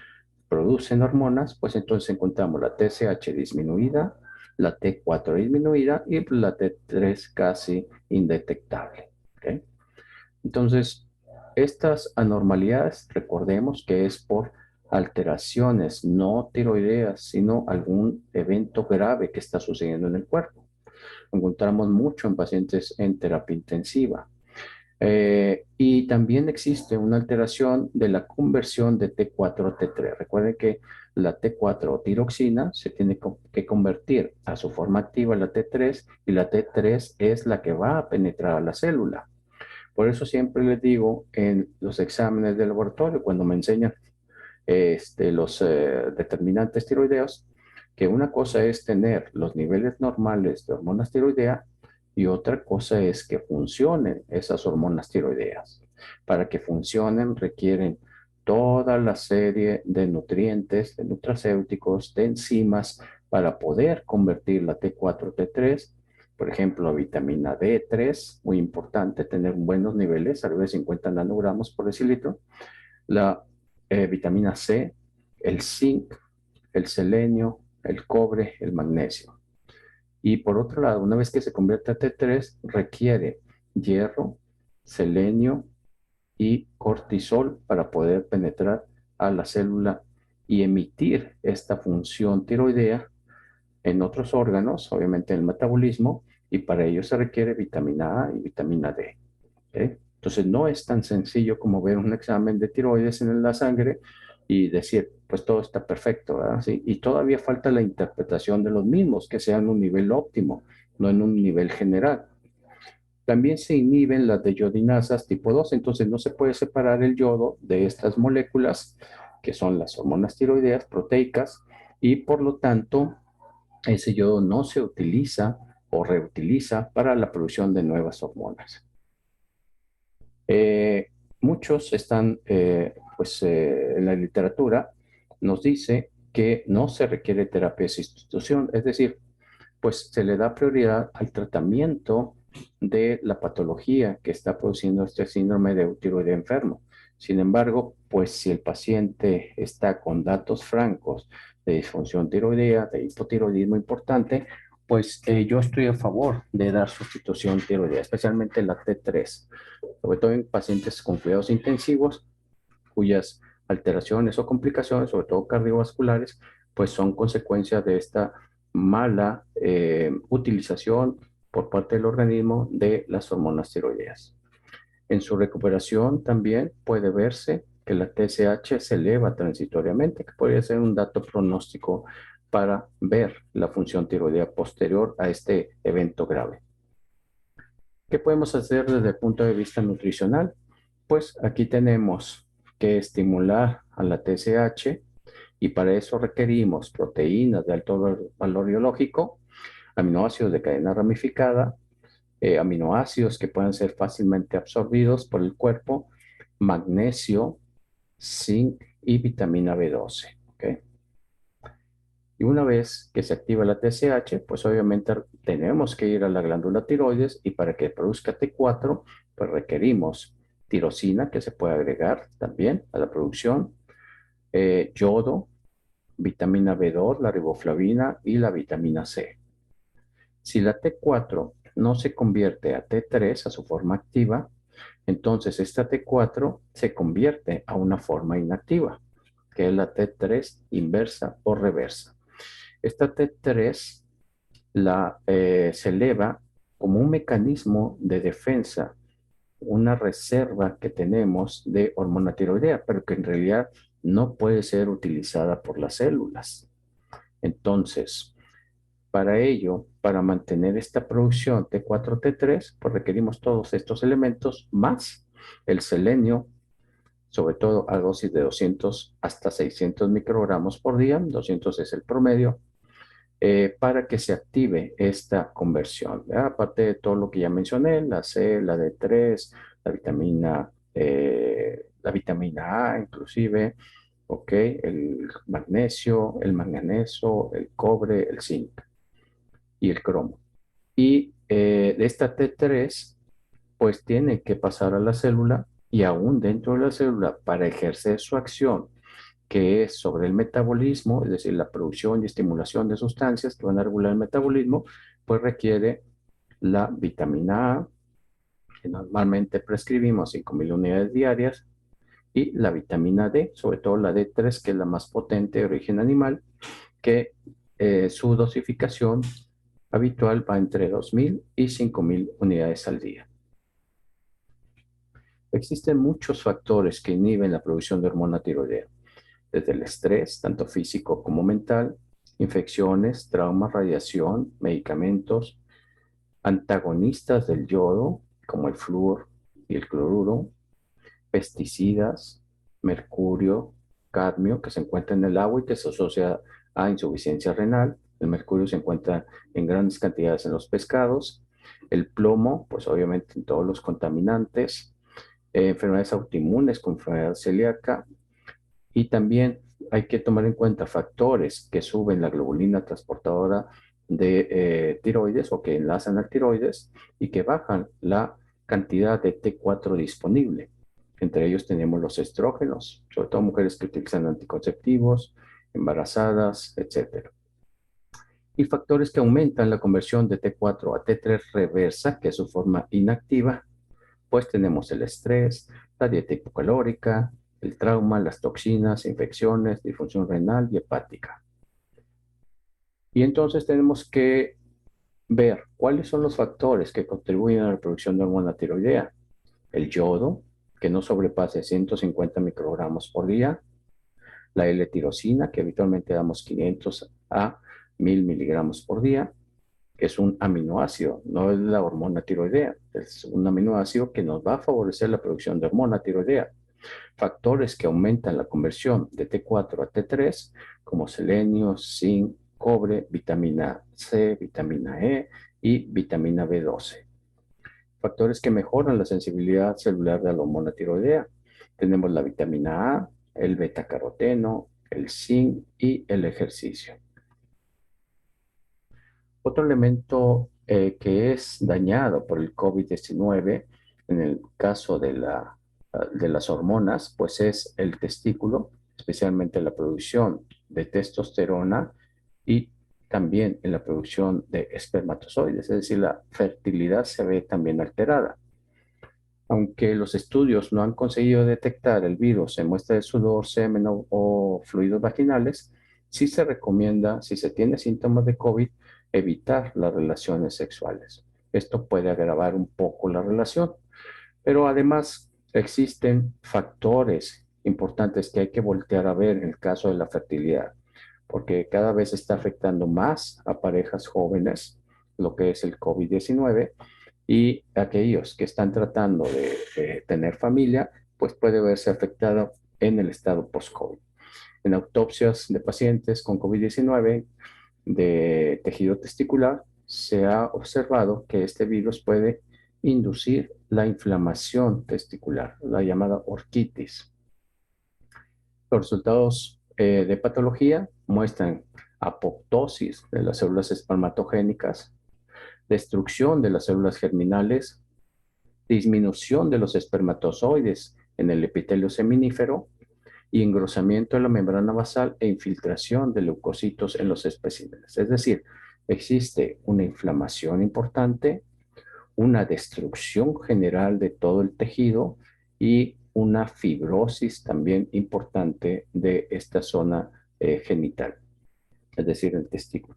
producen hormonas, pues entonces encontramos la TSH disminuida, la T4 disminuida y la T3 casi indetectable. ¿Okay? Entonces, estas anormalidades, recordemos que es por alteraciones no tiroideas, sino algún evento grave que está sucediendo en el cuerpo. Lo encontramos mucho en pacientes en terapia intensiva. Y también existe una alteración de la conversión de T4 a T3. Recuerden que la T4 o tiroxina se tiene que convertir a su forma activa, la T3, y la T3 es la que va a penetrar a la célula. Por eso siempre les digo en los exámenes de laboratorio, cuando me enseñan los determinantes tiroideos, que una cosa es tener los niveles normales de hormonas tiroideas y otra cosa es que funcionen esas hormonas tiroideas. Para que funcionen requieren toda la serie de nutrientes, de nutracéuticos, de enzimas para poder convertir la T4 T3. Por ejemplo, vitamina D3, muy importante tener buenos niveles, arriba de 50 nanogramos por decilitro. La vitamina C, el zinc, el selenio, el cobre, el magnesio. Y por otro lado, una vez que se convierte a T3, requiere hierro, selenio y cortisol para poder penetrar a la célula y emitir esta función tiroidea en otros órganos, obviamente en el metabolismo, y para ello se requiere vitamina A y vitamina D. ¿Okay? Entonces no es tan sencillo como ver un examen de tiroides en la sangre y decir, pues todo está perfecto, ¿verdad? Sí, y todavía falta la interpretación de los mismos, que sean un nivel óptimo, no en un nivel general. También se inhiben las deyodinasas tipo 2, entonces no se puede separar el yodo de estas moléculas, que son las hormonas tiroideas proteicas, y por lo tanto ese yodo no se utiliza o reutiliza para la producción de nuevas hormonas. Eh, Muchos están, en la literatura nos dice que no se requiere terapia de sustitución, es decir, pues se le da prioridad al tratamiento de la patología que está produciendo este síndrome de tiroidea enfermo. Sin embargo, pues si el paciente está con datos francos de disfunción tiroidea, de hipotiroidismo importante, pues yo estoy a favor de dar sustitución tiroidea, especialmente la T3, sobre todo en pacientes con cuidados intensivos, cuyas alteraciones o complicaciones, sobre todo cardiovasculares, pues son consecuencia de esta mala utilización por parte del organismo de las hormonas tiroideas. En su recuperación también puede verse que la TSH se eleva transitoriamente, que podría ser un dato pronóstico para ver la función tiroidea posterior a este evento grave. ¿Qué podemos hacer desde el punto de vista nutricional? Pues aquí tenemos que estimular a la TSH y para eso requerimos proteínas de alto valor biológico, aminoácidos de cadena ramificada, aminoácidos que puedan ser fácilmente absorbidos por el cuerpo, magnesio, zinc y vitamina B12. ¿Okay? Y una vez que se activa la TSH, pues obviamente tenemos que ir a la glándula tiroides y para que produzca T4, pues requerimos tirosina que se puede agregar también a la producción, yodo, vitamina B2, la riboflavina y la vitamina C. Si la T4 no se convierte a T3, a su forma activa, entonces esta T4 se convierte a una forma inactiva, que es la T3 inversa o reversa. Esta T3 se eleva como un mecanismo de defensa, una reserva que tenemos de hormona tiroidea, pero que en realidad no puede ser utilizada por las células. Entonces, para ello, para mantener esta producción T4, T3, pues requerimos todos estos elementos más el selenio, sobre todo a dosis de 200 hasta 600 microgramos por día, 200 es el promedio, para que se active esta conversión. ¿Verdad? Aparte de todo lo que ya mencioné, la C, la D3, la vitamina A inclusive, ¿ok? El magnesio, el manganeso, el cobre, el zinc y el cromo. Y de esta T3, pues tiene que pasar a la célula y aún dentro de la célula para ejercer su acción, que es sobre el metabolismo, es decir, la producción y estimulación de sustancias que van a regular el metabolismo, pues requiere la vitamina A, que normalmente prescribimos 5.000 unidades diarias, y la vitamina D, sobre todo la D3, que es la más potente de origen animal, que su dosificación habitual va entre 2.000 y 5.000 unidades al día. Existen muchos factores que inhiben la producción de hormona tiroidea, desde el estrés, tanto físico como mental, infecciones, traumas, radiación, medicamentos, antagonistas del yodo, como el flúor y el cloruro, pesticidas, mercurio, cadmio, que se encuentra en el agua y que se asocia a insuficiencia renal. El mercurio se encuentra en grandes cantidades en los pescados. El plomo, pues obviamente en todos los contaminantes. Enfermedades autoinmunes como enfermedad celíaca. Y también hay que tomar en cuenta factores que suben la globulina transportadora de tiroides o que enlazan al tiroides y que bajan la cantidad de T4 disponible. Entre ellos tenemos los estrógenos, sobre todo mujeres que utilizan anticonceptivos, embarazadas, etc. Y factores que aumentan la conversión de T4 a T3 reversa, que es su forma inactiva, pues tenemos el estrés, la dieta hipocalórica, el trauma, las toxinas, infecciones, disfunción renal y hepática. Y entonces tenemos que ver cuáles son los factores que contribuyen a la producción de hormona tiroidea. El yodo, que no sobrepase 150 microgramos por día. La L-tirosina, que habitualmente damos 500 a 1000 miligramos por día, que es un aminoácido, no es la hormona tiroidea, es un aminoácido que nos va a favorecer la producción de hormona tiroidea. Factores que aumentan la conversión de T4 a T3, como selenio, zinc, cobre, vitamina C, vitamina E y vitamina B12. Factores que mejoran la sensibilidad celular de la hormona tiroidea. Tenemos la vitamina A, el betacaroteno, el zinc y el ejercicio. Otro elemento que es dañado por el COVID-19, en el caso de las hormonas, pues es el testículo, especialmente la producción de testosterona y también en la producción de espermatozoides, es decir, la fertilidad se ve también alterada. Aunque los estudios no han conseguido detectar el virus en muestra de sudor, semen o fluidos vaginales, sí se recomienda, si se tiene síntomas de COVID, evitar las relaciones sexuales. Esto puede agravar un poco la relación, pero además existen factores importantes que hay que voltear a ver en el caso de la fertilidad, porque cada vez está afectando más a parejas jóvenes, lo que es el COVID-19, y aquellos que están tratando de tener familia, pues puede verse afectado en el estado post-COVID. En autopsias de pacientes con COVID-19 de tejido testicular, se ha observado que este virus puede inducir la inflamación testicular, la llamada orquitis. Los resultados de patología muestran apoptosis de las células espermatogénicas, destrucción de las células germinales, disminución de los espermatozoides en el epitelio seminífero y engrosamiento de la membrana basal e infiltración de leucocitos en los especímenes. Es decir, existe una inflamación importante, una destrucción general de todo el tejido y una fibrosis también importante de esta zona genital, es decir, el testículo.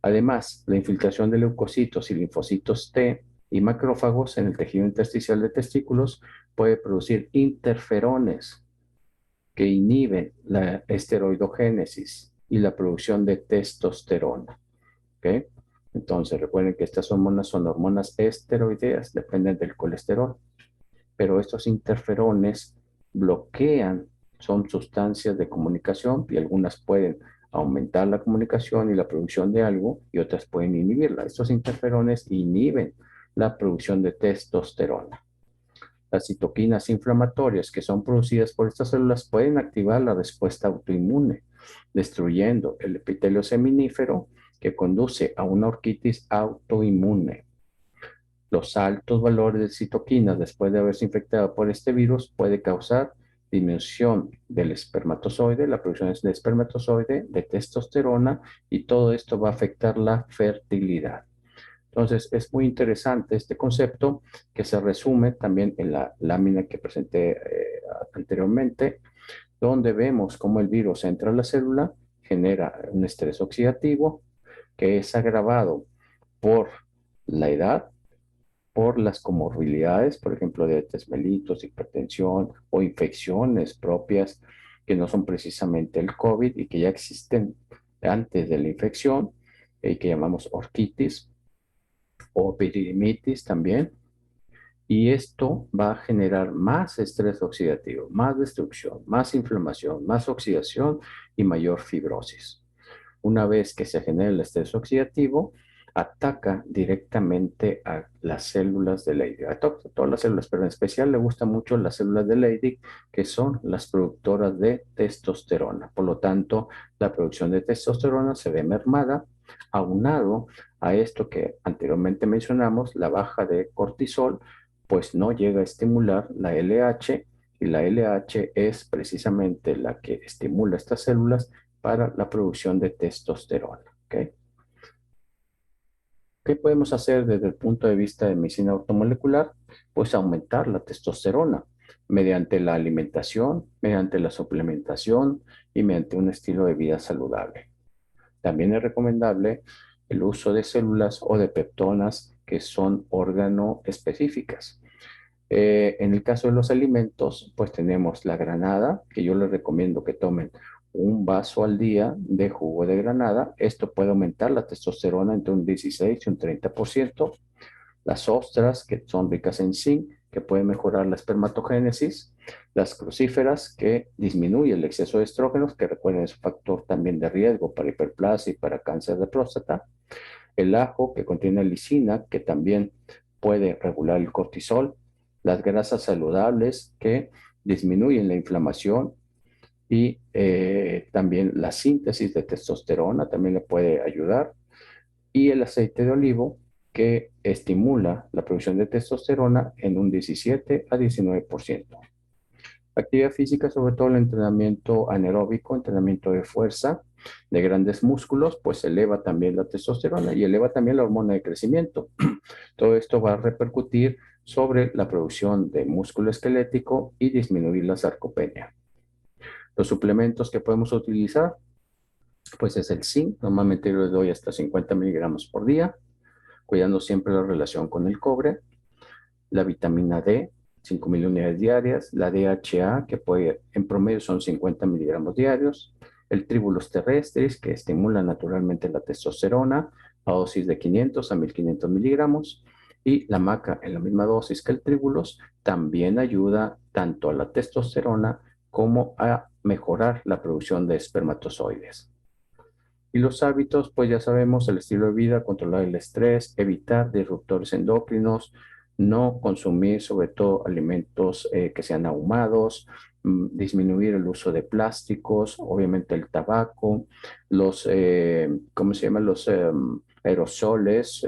Además, la infiltración de leucocitos y linfocitos T y macrófagos en el tejido intersticial de testículos puede producir interferones que inhiben la esteroidogénesis y la producción de testosterona. ¿Ok? Entonces, recuerden que estas hormonas son hormonas esteroideas, dependen del colesterol, pero estos interferones bloquean, son sustancias de comunicación y algunas pueden aumentar la comunicación y la producción de algo y otras pueden inhibirla. Estos interferones inhiben la producción de testosterona. Las citoquinas inflamatorias que son producidas por estas células pueden activar la respuesta autoinmune, destruyendo el epitelio seminífero que conduce a una orquitis autoinmune. Los altos valores de citoquinas después de haberse infectado por este virus puede causar disminución del espermatozoide, la producción de espermatozoide, de testosterona, y todo esto va a afectar la fertilidad. Entonces, es muy interesante este concepto que se resume también en la lámina que presenté anteriormente, donde vemos cómo el virus entra a la célula, genera un estrés oxidativo que es agravado por la edad, por las comorbilidades, por ejemplo, diabetes mellitus, hipertensión o infecciones propias que no son precisamente el COVID y que ya existen antes de la infección, y que llamamos orquitis o epididymitis también. Y esto va a generar más estrés oxidativo, más destrucción, más inflamación, más oxidación y mayor fibrosis. Una vez que se genera el estrés oxidativo, ataca directamente a las células de Leydig. A todas las células, pero en especial le gustan mucho las células de Leydig, que son las productoras de testosterona. Por lo tanto, la producción de testosterona se ve mermada, aunado a esto que anteriormente mencionamos, la baja de cortisol, pues no llega a estimular la LH, y la LH es precisamente la que estimula estas células para la producción de testosterona. ¿Okay? ¿Qué podemos hacer desde el punto de vista de medicina automolecular? Pues aumentar la testosterona mediante la alimentación, mediante la suplementación y mediante un estilo de vida saludable. También es recomendable el uso de células o de peptonas que son órgano específicas. En el caso de los alimentos, pues tenemos la granada, que yo les recomiendo que tomen un vaso al día de jugo de granada. Esto puede aumentar la testosterona entre un 16 y un 30%. Las ostras, que son ricas en zinc, que pueden mejorar la espermatogénesis. Las crucíferas, que disminuyen el exceso de estrógenos, que recuerden es un factor también de riesgo para hiperplasia y para cáncer de próstata. El ajo, que contiene lisina, que también puede regular el cortisol. Las grasas saludables, que disminuyen la inflamación y también la síntesis de testosterona también le puede ayudar. Y el aceite de olivo, que estimula la producción de testosterona en un 17 a 19%. Actividad física, sobre todo el entrenamiento anaeróbico, entrenamiento de fuerza, de grandes músculos, pues eleva también la testosterona y eleva también la hormona de crecimiento. Todo esto va a repercutir sobre la producción de músculo esquelético y disminuir la sarcopenia. Los suplementos que podemos utilizar, pues es el zinc. Normalmente yo les doy hasta 50 miligramos por día, cuidando siempre la relación con el cobre. La vitamina D, 5.000 unidades diarias. La DHA, que puede, en promedio son 50 miligramos diarios. El tribulus terrestris, que estimula naturalmente la testosterona a dosis de 500 a 1.500 miligramos. Y la maca, en la misma dosis que el tribulus, también ayuda tanto a la testosterona como a mejorar la producción de espermatozoides. Y los hábitos, pues ya sabemos, el estilo de vida, controlar el estrés, evitar disruptores endocrinos, no consumir sobre todo alimentos que sean ahumados, disminuir el uso de plásticos, obviamente el tabaco, los, ¿cómo se llaman? Los aerosoles,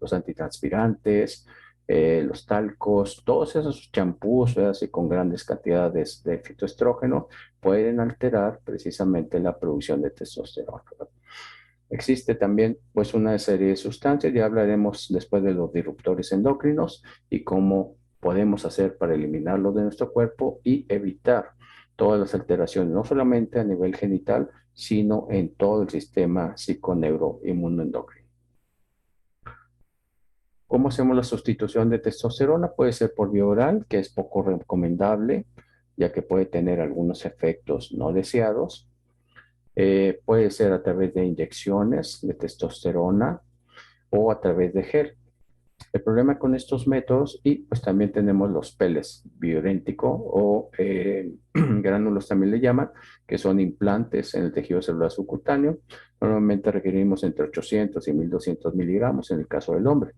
los antitranspirantes, los talcos, todos esos champús, ¿verdad? Así con grandes cantidades de fitoestrógeno, pueden alterar precisamente la producción de testosterona. Existe también pues una serie de sustancias, ya hablaremos después de los disruptores endocrinos y cómo podemos hacer para eliminarlos de nuestro cuerpo y evitar todas las alteraciones, no solamente a nivel genital, sino en todo el sistema psiconeuroinmunoendocrino. ¿Cómo hacemos la sustitución de testosterona? Puede ser por vía oral, que es poco recomendable, ya que puede tener algunos efectos no deseados. Puede ser a través de inyecciones de testosterona o a través de gel. El problema con estos métodos, y pues también tenemos los peles bioidéntico o gránulos también le llaman, que son implantes en el tejido celular subcutáneo. Normalmente requerimos entre 800 y 1200 miligramos en el caso del hombre.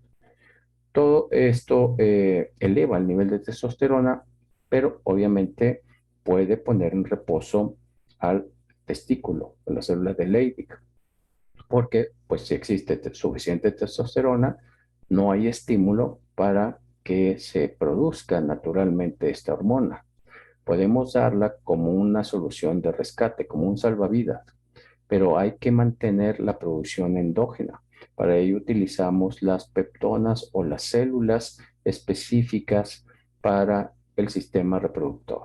Todo esto eleva el nivel de testosterona, pero obviamente puede poner en reposo al testículo, a las células de Leydig, porque pues si existe suficiente testosterona, no hay estímulo para que se produzca naturalmente esta hormona. Podemos darla como una solución de rescate, como un salvavidas, pero hay que mantener la producción endógena. Para ello utilizamos las peptonas o las células específicas para el sistema reproductor.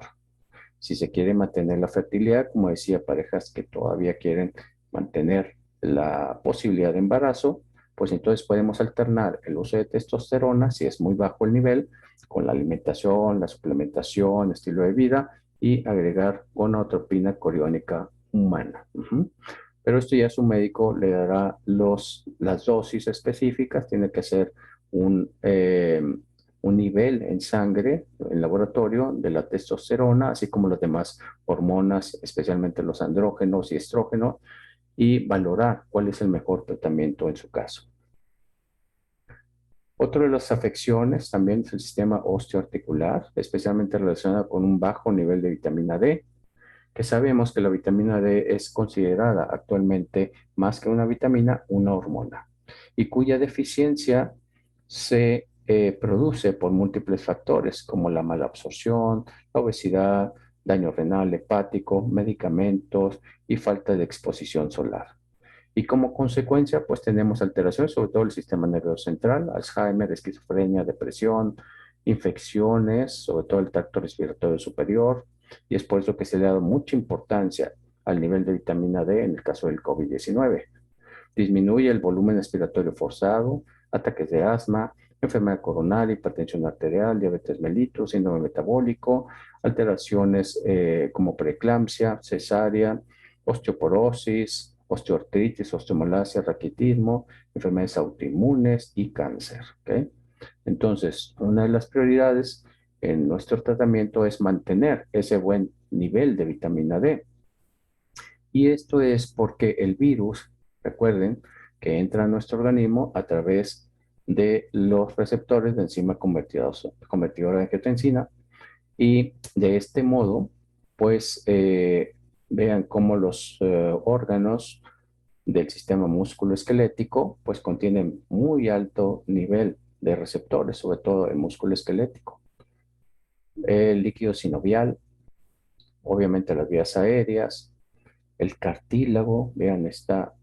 Si se quiere mantener la fertilidad, como decía, parejas que todavía quieren mantener la posibilidad de embarazo, pues entonces podemos alternar el uso de testosterona, si es muy bajo el nivel, con la alimentación, la suplementación, estilo de vida y agregar gonadotropina coriónica humana. Pero esto ya su médico le dará las dosis específicas, tiene que ser un nivel en sangre, en laboratorio, de la testosterona, así como las demás hormonas, especialmente los andrógenos y estrógenos, y valorar cuál es el mejor tratamiento en su caso. Otra de las afecciones también es el sistema osteoarticular, especialmente relacionado con un bajo nivel de vitamina D, que sabemos que la vitamina D es considerada actualmente más que una vitamina, una hormona, y cuya deficiencia se produce por múltiples factores como la mala absorción, la obesidad, daño renal, hepático, medicamentos y falta de exposición solar. Y como consecuencia, pues tenemos alteraciones, sobre todo el sistema nervioso central, Alzheimer, esquizofrenia, depresión, infecciones, sobre todo el tracto respiratorio superior, y es por eso que se le ha dado mucha importancia al nivel de vitamina D en el caso del COVID-19. Disminuye el volumen respiratorio forzado, ataques de asma, enfermedad coronaria, hipertensión arterial, diabetes mellitus, síndrome metabólico, alteraciones como preeclampsia, cesárea, osteoporosis, osteoartritis, osteomalacia, raquitismo, enfermedades autoinmunes y cáncer. ¿Okay? Entonces, una de las prioridades en nuestro tratamiento es mantener ese buen nivel de vitamina D. Y esto es porque el virus, recuerden, que entra a nuestro organismo a través de los receptores de enzima convertidora de angiotensina, y de este modo, pues vean cómo los órganos del sistema músculo-esquelético pues contienen muy alto nivel de receptores, sobre todo el músculo esquelético. El líquido sinovial, obviamente las vías aéreas, el cartílago, vean, está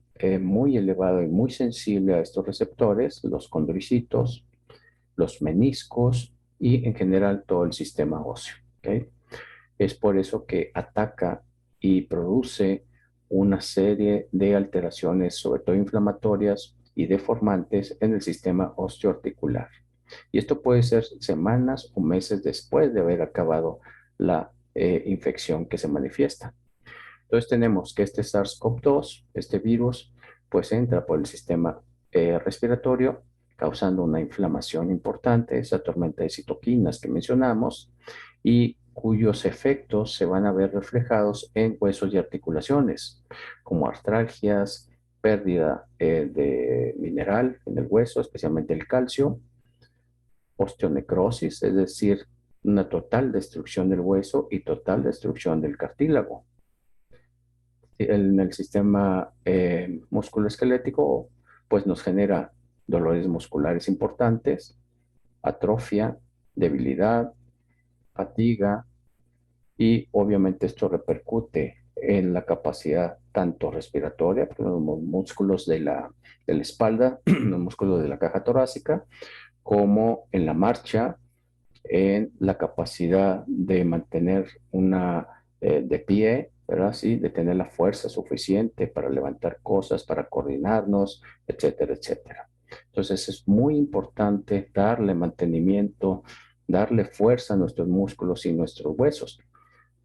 muy elevado y muy sensible a estos receptores, los condricitos, los meniscos y en general todo el sistema óseo. ¿Okay? Es por eso que ataca y produce una serie de alteraciones, sobre todo inflamatorias y deformantes en el sistema osteoarticular. Y esto puede ser semanas o meses después de haber acabado la infección que se manifiesta. Entonces tenemos que este SARS-CoV-2, este virus, pues entra por el sistema respiratorio, causando una inflamación importante, esa tormenta de citoquinas que mencionamos, y cuyos efectos se van a ver reflejados en huesos y articulaciones, como artralgias, pérdida de mineral en el hueso, especialmente el calcio, osteonecrosis, es decir, una total destrucción del hueso y total destrucción del cartílago en el sistema musculoesquelético, pues nos genera dolores musculares importantes, atrofia, debilidad, fatiga y obviamente esto repercute en la capacidad tanto respiratoria, por los músculos de la espalda, los músculos de la caja torácica, como en la marcha, en la capacidad de mantener de pie, ¿verdad? Sí, de tener la fuerza suficiente para levantar cosas, para coordinarnos, etcétera, etcétera. Entonces es muy importante darle mantenimiento, darle fuerza a nuestros músculos y nuestros huesos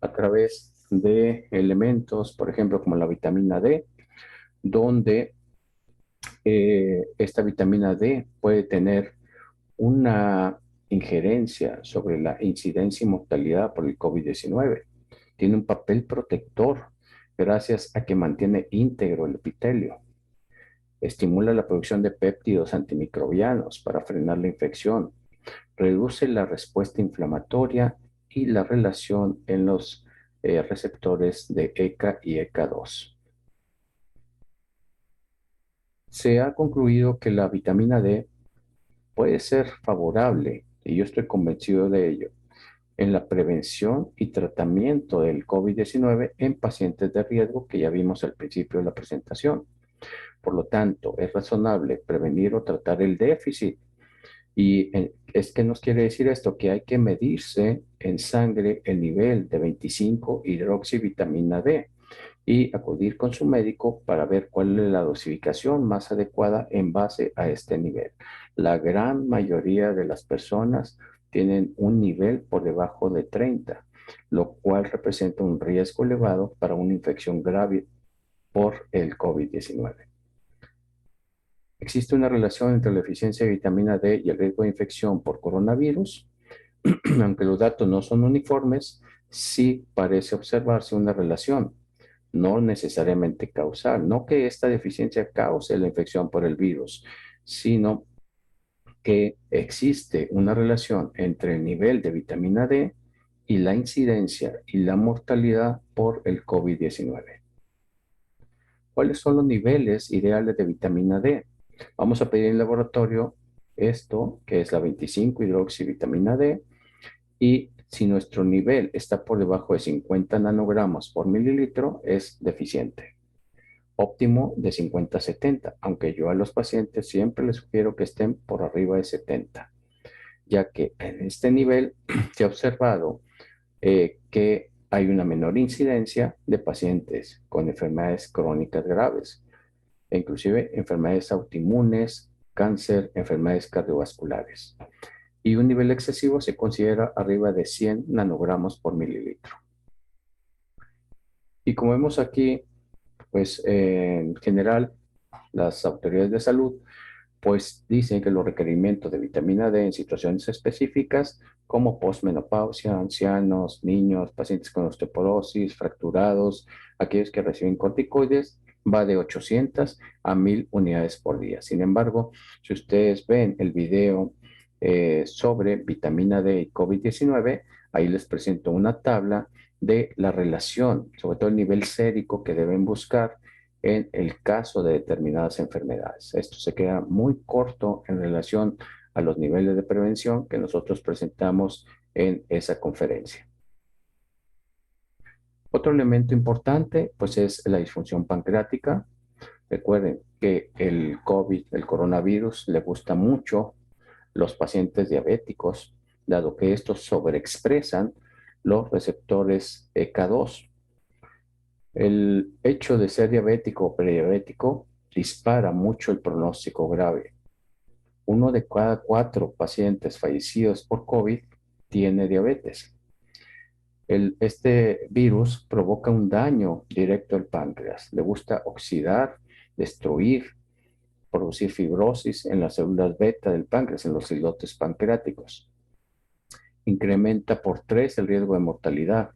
a través de elementos, por ejemplo, como la vitamina D, donde esta vitamina D puede tener una injerencia sobre la incidencia y mortalidad por el COVID-19. Tiene un papel protector gracias a que mantiene íntegro el epitelio. Estimula la producción de péptidos antimicrobianos para frenar la infección. Reduce la respuesta inflamatoria y la relación en los receptores de ECA y ECA2. Se ha concluido que la vitamina D puede ser favorable, y yo estoy convencido de ello, en la prevención y tratamiento del COVID-19 en pacientes de riesgo que ya vimos al principio de la presentación. Por lo tanto, es razonable prevenir o tratar el déficit. Y es que nos quiere decir esto, que hay que medirse en sangre el nivel de 25 hidroxivitamina D y acudir con su médico para ver cuál es la dosificación más adecuada en base a este nivel. La gran mayoría de las personas tienen un nivel por debajo de 30, lo cual representa un riesgo elevado para una infección grave por el COVID-19. Existe una relación entre la eficiencia de vitamina D y el riesgo de infección por coronavirus. Aunque los datos no son uniformes, sí parece observarse una relación, no necesariamente causal. No que esta deficiencia cause la infección por el virus, sino que existe una relación entre el nivel de vitamina D y la incidencia y la mortalidad por el COVID-19. ¿Cuáles son los niveles ideales de vitamina D? Vamos a pedir en el laboratorio esto, que es la 25-hidroxivitamina D, y si nuestro nivel está por debajo de 50 nanogramos por mililitro, es deficiente. Óptimo de 50 a 70, aunque yo a los pacientes siempre les sugiero que estén por arriba de 70, ya que en este nivel se ha observado que hay una menor incidencia de pacientes con enfermedades crónicas graves, e inclusive enfermedades autoinmunes, cáncer, enfermedades cardiovasculares. Y un nivel excesivo se considera arriba de 100 nanogramos por mililitro. Y como vemos aquí, pues en general, las autoridades de salud pues dicen que los requerimientos de vitamina D en situaciones específicas como posmenopausia, ancianos, niños, pacientes con osteoporosis, fracturados, aquellos que reciben corticoides, va de 800 a 1000 unidades por día. Sin embargo, si ustedes ven el video sobre vitamina D y COVID-19, ahí les presento una tabla de la relación, sobre todo el nivel sérico que deben buscar en el caso de determinadas enfermedades. Esto se queda muy corto en relación a los niveles de prevención que nosotros presentamos en esa conferencia. Otro elemento importante, pues, es la disfunción pancreática. Recuerden que el COVID, el coronavirus, le gusta mucho los pacientes diabéticos, dado que estos sobreexpresan los receptores ECA2. El hecho de ser diabético o prediabético dispara mucho el pronóstico grave. Uno de cada 4 pacientes fallecidos por COVID tiene diabetes. Este virus provoca un daño directo al páncreas. Le gusta oxidar, destruir, producir fibrosis en las células beta del páncreas, en los islotes pancreáticos. Incrementa por 3 el riesgo de mortalidad.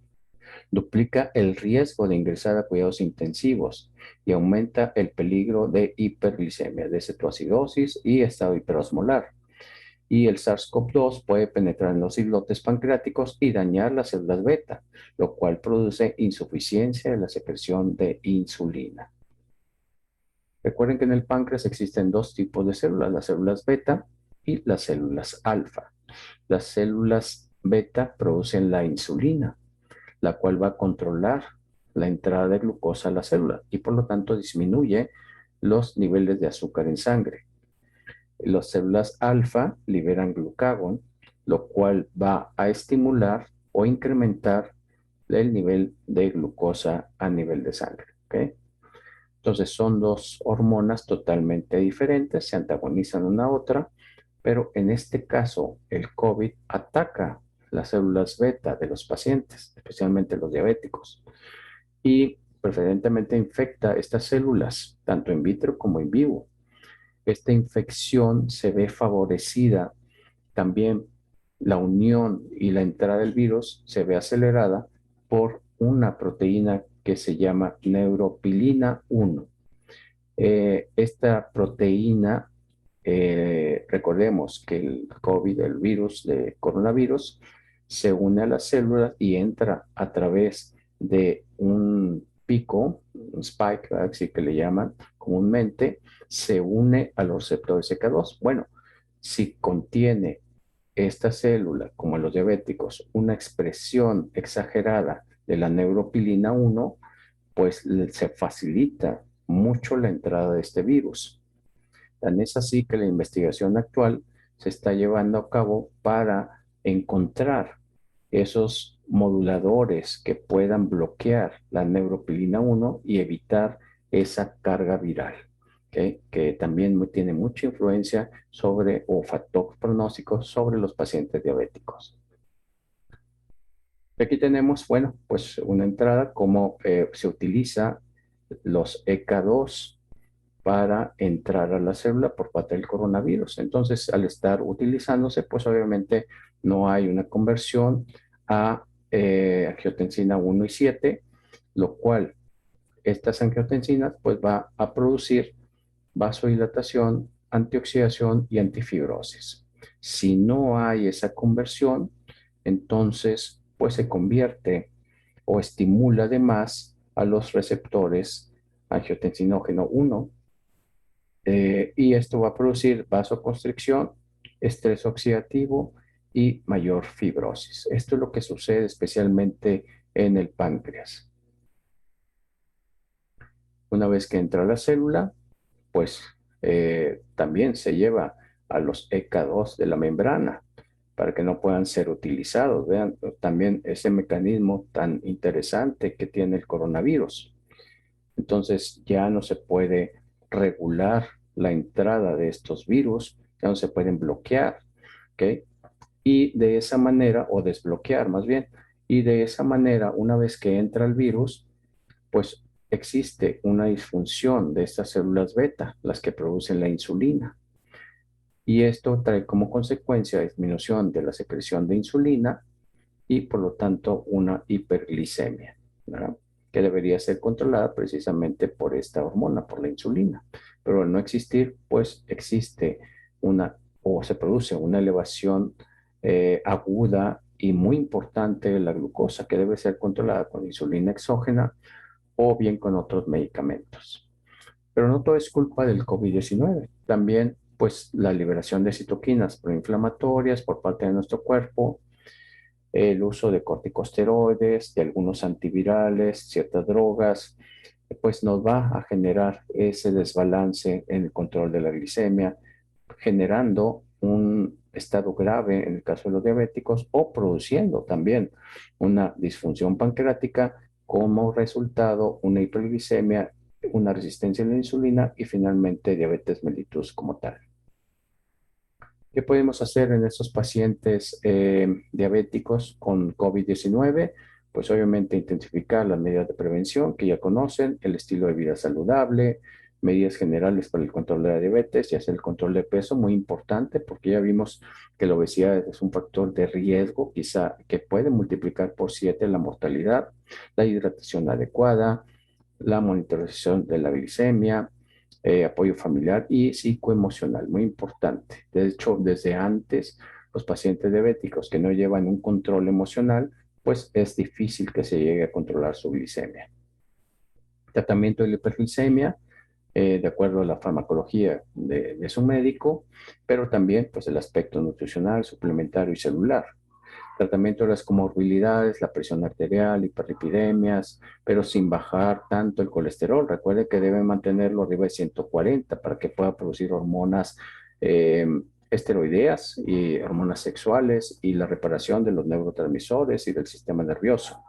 Duplica el riesgo de ingresar a cuidados intensivos y aumenta el peligro de hiperglicemia, de cetoacidosis y estado hiperosmolar. Y el SARS-CoV-2 puede penetrar en los islotes pancreáticos y dañar las células beta, lo cual produce insuficiencia de la secreción de insulina. Recuerden que en el páncreas existen 2 tipos de células, las células beta y las células alfa. Las células beta producen la insulina, la cual va a controlar la entrada de glucosa a la célula y por lo tanto disminuye los niveles de azúcar en sangre. Las células alfa liberan glucagón, lo cual va a estimular o incrementar el nivel de glucosa a nivel de sangre. ¿Ok? Entonces son dos hormonas totalmente diferentes, se antagonizan una a otra, pero en este caso el COVID ataca las células beta de los pacientes, especialmente los diabéticos, y preferentemente infecta estas células, tanto in vitro como in vivo. Esta infección se ve favorecida también, la unión y la entrada del virus se ve acelerada por una proteína que se llama neuropilina 1. Esta proteína, recordemos que el COVID, el virus de coronavirus, se une a las células y entra a través de un pico, un spike, así que le llaman comúnmente, se une a los receptores CK2. Bueno, si contiene esta célula, como en los diabéticos, una expresión exagerada de la neuropilina 1, pues se facilita mucho la entrada de este virus. Tan es así que la investigación actual se está llevando a cabo para encontrar esos moduladores que puedan bloquear la neuropilina 1 y evitar esa carga viral, ¿okay? Que también tiene mucha influencia sobre o factor pronóstico sobre los pacientes diabéticos. Aquí tenemos, bueno, pues una entrada, cómo se utiliza los EK2 para entrar a la célula por parte del coronavirus. Entonces, al estar utilizándose, pues obviamente no hay una conversión a angiotensina 1 y 7, lo cual estas angiotensinas pues va a producir vasodilatación, antioxidación y antifibrosis. Si no hay esa conversión, entonces pues se convierte o estimula además a los receptores angiotensinógeno 1 y esto va a producir vasoconstricción, estrés oxidativo y mayor fibrosis. Esto es lo que sucede especialmente en el páncreas. Una vez que entra la célula, pues también se lleva a los EK2 de la membrana para que no puedan ser utilizados. Vean también ese mecanismo tan interesante que tiene el coronavirus. Entonces ya no se puede regular la entrada de estos virus, ya no se pueden bloquear, ¿ok? Y de esa manera, o desbloquear más bien, y de esa manera, una vez que entra el virus, pues existe una disfunción de estas células beta, las que producen la insulina. Y esto trae como consecuencia disminución de la secreción de insulina y por lo tanto una hiperglicemia, ¿verdad? Que debería ser controlada precisamente por esta hormona, por la insulina. Pero al no existir, pues existe una o se produce una elevación aguda y muy importante de la glucosa que debe ser controlada con insulina exógena o bien con otros medicamentos. Pero no todo es culpa del COVID-19. También, pues, la liberación de citoquinas proinflamatorias por parte de nuestro cuerpo, el uso de corticosteroides, de algunos antivirales, ciertas drogas, pues nos va a generar ese desbalance en el control de la glicemia, generando un estado grave en el caso de los diabéticos o produciendo también una disfunción pancreática como resultado una hiperglicemia, una resistencia a la insulina y finalmente diabetes mellitus como tal. ¿Qué podemos hacer en estos pacientes diabéticos con COVID-19? Pues obviamente intensificar las medidas de prevención que ya conocen, el estilo de vida saludable, medidas generales para el control de la diabetes, ya sea el control de peso, muy importante porque ya vimos que la obesidad es un factor de riesgo, quizá que puede multiplicar por 7 la mortalidad, la hidratación adecuada, la monitorización de la glicemia, apoyo familiar y psicoemocional, muy importante. De hecho, desde antes, los pacientes diabéticos que no llevan un control emocional, pues es difícil que se llegue a controlar su glicemia. Tratamiento de la hiperglicemia, de acuerdo a la farmacología de su médico, pero también pues el aspecto nutricional, suplementario y celular. Tratamiento de las comorbilidades, la presión arterial, hiperlipidemias, pero sin bajar tanto el colesterol. Recuerde que debe mantenerlo arriba de 140 para que pueda producir hormonas eh, esteroideas y hormonas sexuales y la reparación de los neurotransmisores y del sistema nervioso.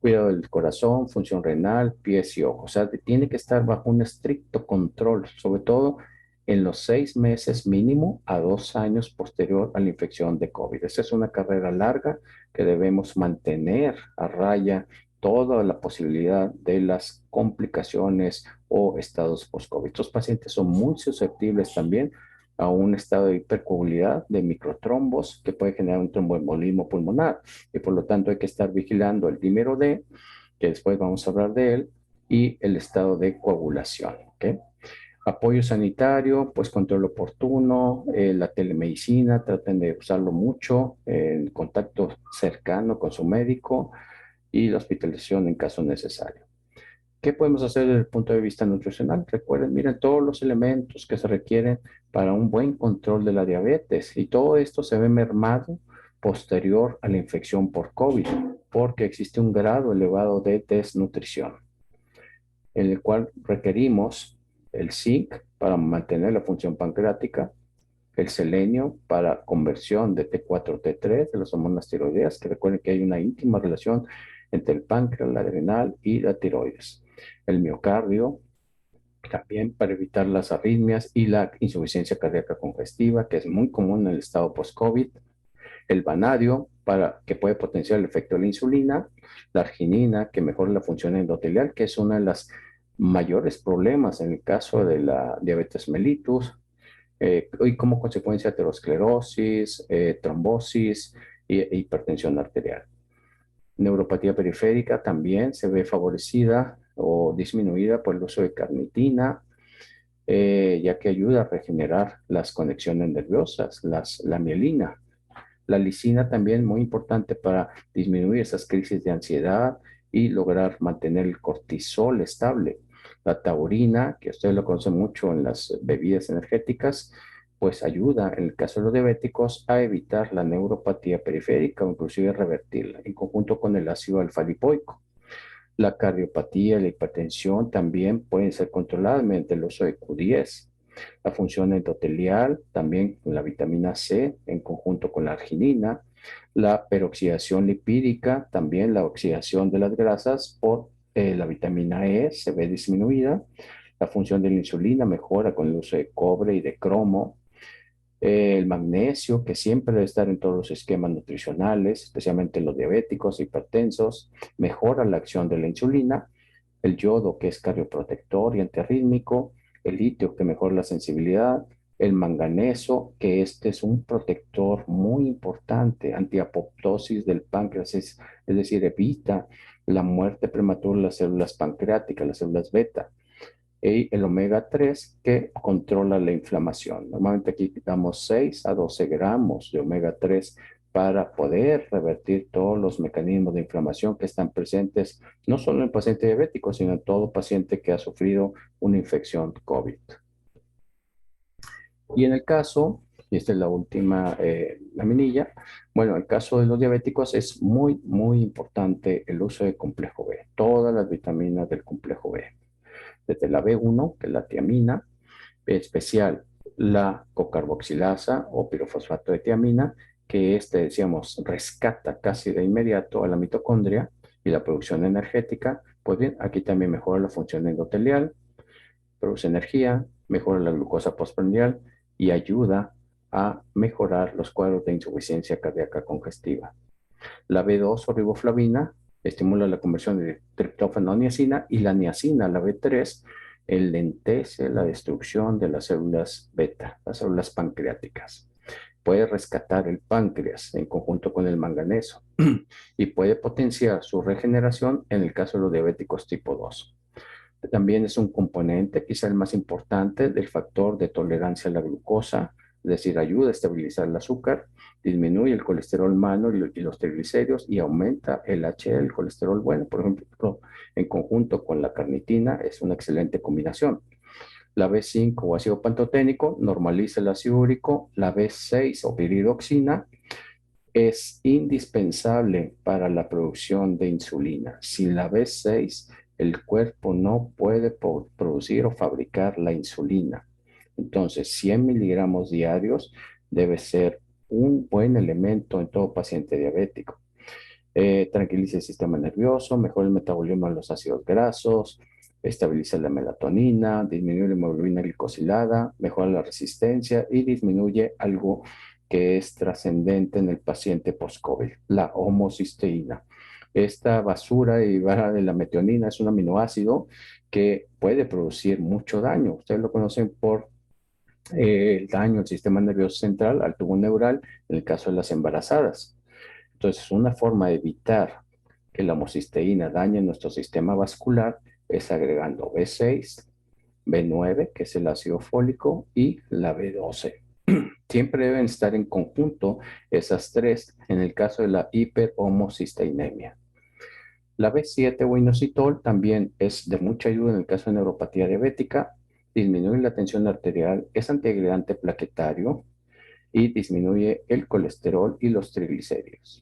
Cuidado del corazón, función renal, pies y ojos. O sea, tiene que estar bajo un estricto control, sobre todo en los 6 meses mínimo a 2 años posterior a la infección de COVID. Esta es una carrera larga que debemos mantener a raya toda la posibilidad de las complicaciones o estados post-COVID. Estos pacientes son muy susceptibles también a un estado de hipercoagulabilidad, de microtrombos que puede generar un tromboembolismo pulmonar y por lo tanto hay que estar vigilando el dímero D, que después vamos a hablar de él, y el estado de coagulación. ¿Okay? Apoyo sanitario, pues control oportuno, la telemedicina, traten de usarlo mucho, el contacto cercano con su médico y la hospitalización en caso necesario. ¿Qué podemos hacer desde el punto de vista nutricional? Recuerden, miren todos los elementos que se requieren para un buen control de la diabetes y todo esto se ve mermado posterior a la infección por COVID, porque existe un grado elevado de desnutrición, en el cual requerimos el zinc para mantener la función pancreática, el selenio para conversión de T4 a T3 de las hormonas tiroideas, que recuerden que hay una íntima relación entre el páncreas, la adrenal y la tiroides. El miocardio, también para evitar las arritmias y la insuficiencia cardíaca congestiva, que es muy común en el estado post-COVID. El vanadio, para que puede potenciar el efecto de la insulina. La arginina, que mejora la función endotelial, que es una de las mayores problemas en el caso de la diabetes mellitus y como consecuencia aterosclerosis, trombosis e hipertensión arterial. Neuropatía periférica también se ve favorecida o disminuida por el uso de carnitina, ya que ayuda a regenerar las conexiones nerviosas, la mielina. La lisina también muy importante para disminuir esas crisis de ansiedad y lograr mantener el cortisol estable. La taurina, que ustedes lo conocen mucho en las bebidas energéticas, pues ayuda en el caso de los diabéticos a evitar la neuropatía periférica o inclusive revertirla en conjunto con el ácido alfa-lipoico. La cardiopatía y la hipertensión también pueden ser controladas mediante el uso de Q10. La función endotelial, también con la vitamina C en conjunto con la arginina. La peroxidación lipídica, también la oxidación de las grasas por la vitamina E se ve disminuida. La función de la insulina mejora con el uso de cobre y de cromo. El magnesio, que siempre debe estar en todos los esquemas nutricionales, especialmente los diabéticos, hipertensos, mejora la acción de la insulina. El yodo, que es cardioprotector y antiarrítmico. El litio, que mejora la sensibilidad. El manganeso, que este es un protector muy importante, antiapoptosis del páncreas, es decir, evita la muerte prematura de las células pancreáticas, las células beta y el omega 3 que controla la inflamación. Normalmente aquí damos 6 a 12 gramos de omega 3 para poder revertir todos los mecanismos de inflamación que están presentes no solo en paciente diabético, sino en todo paciente que ha sufrido una infección COVID. Y en el caso, y esta es la última laminilla, bueno, en el caso de los diabéticos es muy, muy importante el uso de complejo B, todas las vitaminas del complejo B desde la B1, que es la tiamina, en especial la cocarboxilasa o pirofosfato de tiamina, que decíamos, rescata casi de inmediato a la mitocondria y la producción energética. Pues bien, aquí también mejora la función endotelial, produce energía, mejora la glucosa postprandial y ayuda a mejorar los cuadros de insuficiencia cardíaca congestiva. La B2 o riboflavina estimula la conversión de triptófano a niacina y la niacina, la B3, enlentece la destrucción de las células beta, las células pancreáticas. Puede rescatar el páncreas en conjunto con el manganeso y puede potenciar su regeneración en el caso de los diabéticos tipo 2. También es un componente, quizá el más importante, del factor de tolerancia a la glucosa, es decir, ayuda a estabilizar el azúcar, disminuye el colesterol malo y los triglicéridos y aumenta el HDL, el colesterol bueno. Por ejemplo, en conjunto con la carnitina es una excelente combinación. La B5 o ácido pantoténico normaliza el ácido úrico. La B6 o piridoxina es indispensable para la producción de insulina. Sin la B6, el cuerpo no puede producir o fabricar la insulina. Entonces, 100 miligramos diarios debe ser un buen elemento en todo paciente diabético. Tranquiliza el sistema nervioso, mejora el metabolismo de los ácidos grasos, estabiliza la melatonina, disminuye la hemoglobina glicosilada, mejora la resistencia y disminuye algo que es trascendente en el paciente post-COVID, la homocisteína. Esta basura y vara de la metionina es un aminoácido que puede producir mucho daño. Ustedes lo conocen por el daño al sistema nervioso central, al tubo neural, en el caso de las embarazadas. Entonces, una forma de evitar que la homocisteína dañe nuestro sistema vascular es agregando B6, B9, que es el ácido fólico, y la B12. Siempre deben estar en conjunto esas tres en el caso de la hiperhomocisteinemia. La B7 o inositol también es de mucha ayuda en el caso de neuropatía diabética, disminuye la tensión arterial, es antiagregante plaquetario y disminuye el colesterol y los triglicéridos.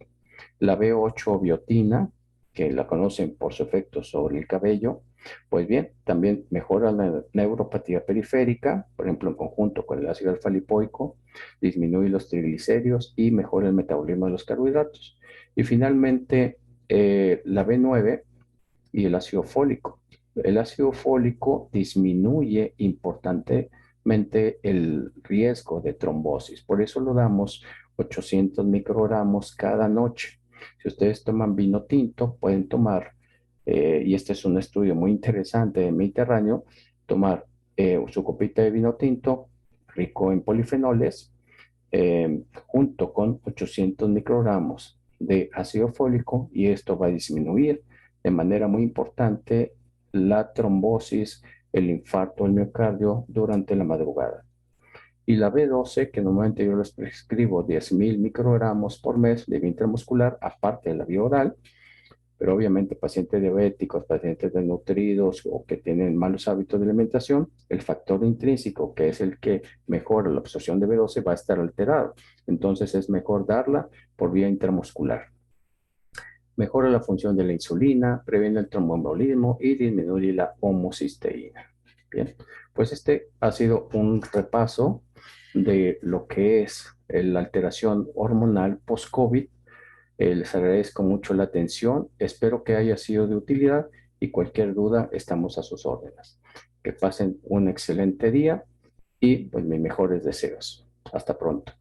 La B8 biotina, que la conocen por su efecto sobre el cabello, pues bien, también mejora la neuropatía periférica, por ejemplo, en conjunto con el ácido alfa-lipoico, disminuye los triglicéridos y mejora el metabolismo de los carbohidratos. Y finalmente, la B9 y el ácido fólico. El ácido fólico disminuye importantemente el riesgo de trombosis. Por eso lo damos 800 microgramos cada noche. Si ustedes toman vino tinto, pueden tomar, y este es un estudio muy interesante de Mediterráneo, tomar su copita de vino tinto rico en polifenoles junto con 800 microgramos de ácido fólico y esto va a disminuir de manera muy importante la trombosis, el infarto del miocardio durante la madrugada. Y la B12, que normalmente yo les prescribo 10.000 microgramos por mes de vía intramuscular, aparte de la vía oral, pero obviamente pacientes diabéticos, pacientes desnutridos o que tienen malos hábitos de alimentación, el factor intrínseco, que es el que mejora la absorción de B12, va a estar alterado. Entonces es mejor darla por vía intramuscular. Mejora la función de la insulina, previene el tromboembolismo y disminuye la homocisteína. Bien, pues este ha sido un repaso de lo que es la alteración hormonal post-COVID. Les agradezco mucho la atención, espero que haya sido de utilidad y cualquier duda estamos a sus órdenes. Que pasen un excelente día y pues mis mejores deseos. Hasta pronto.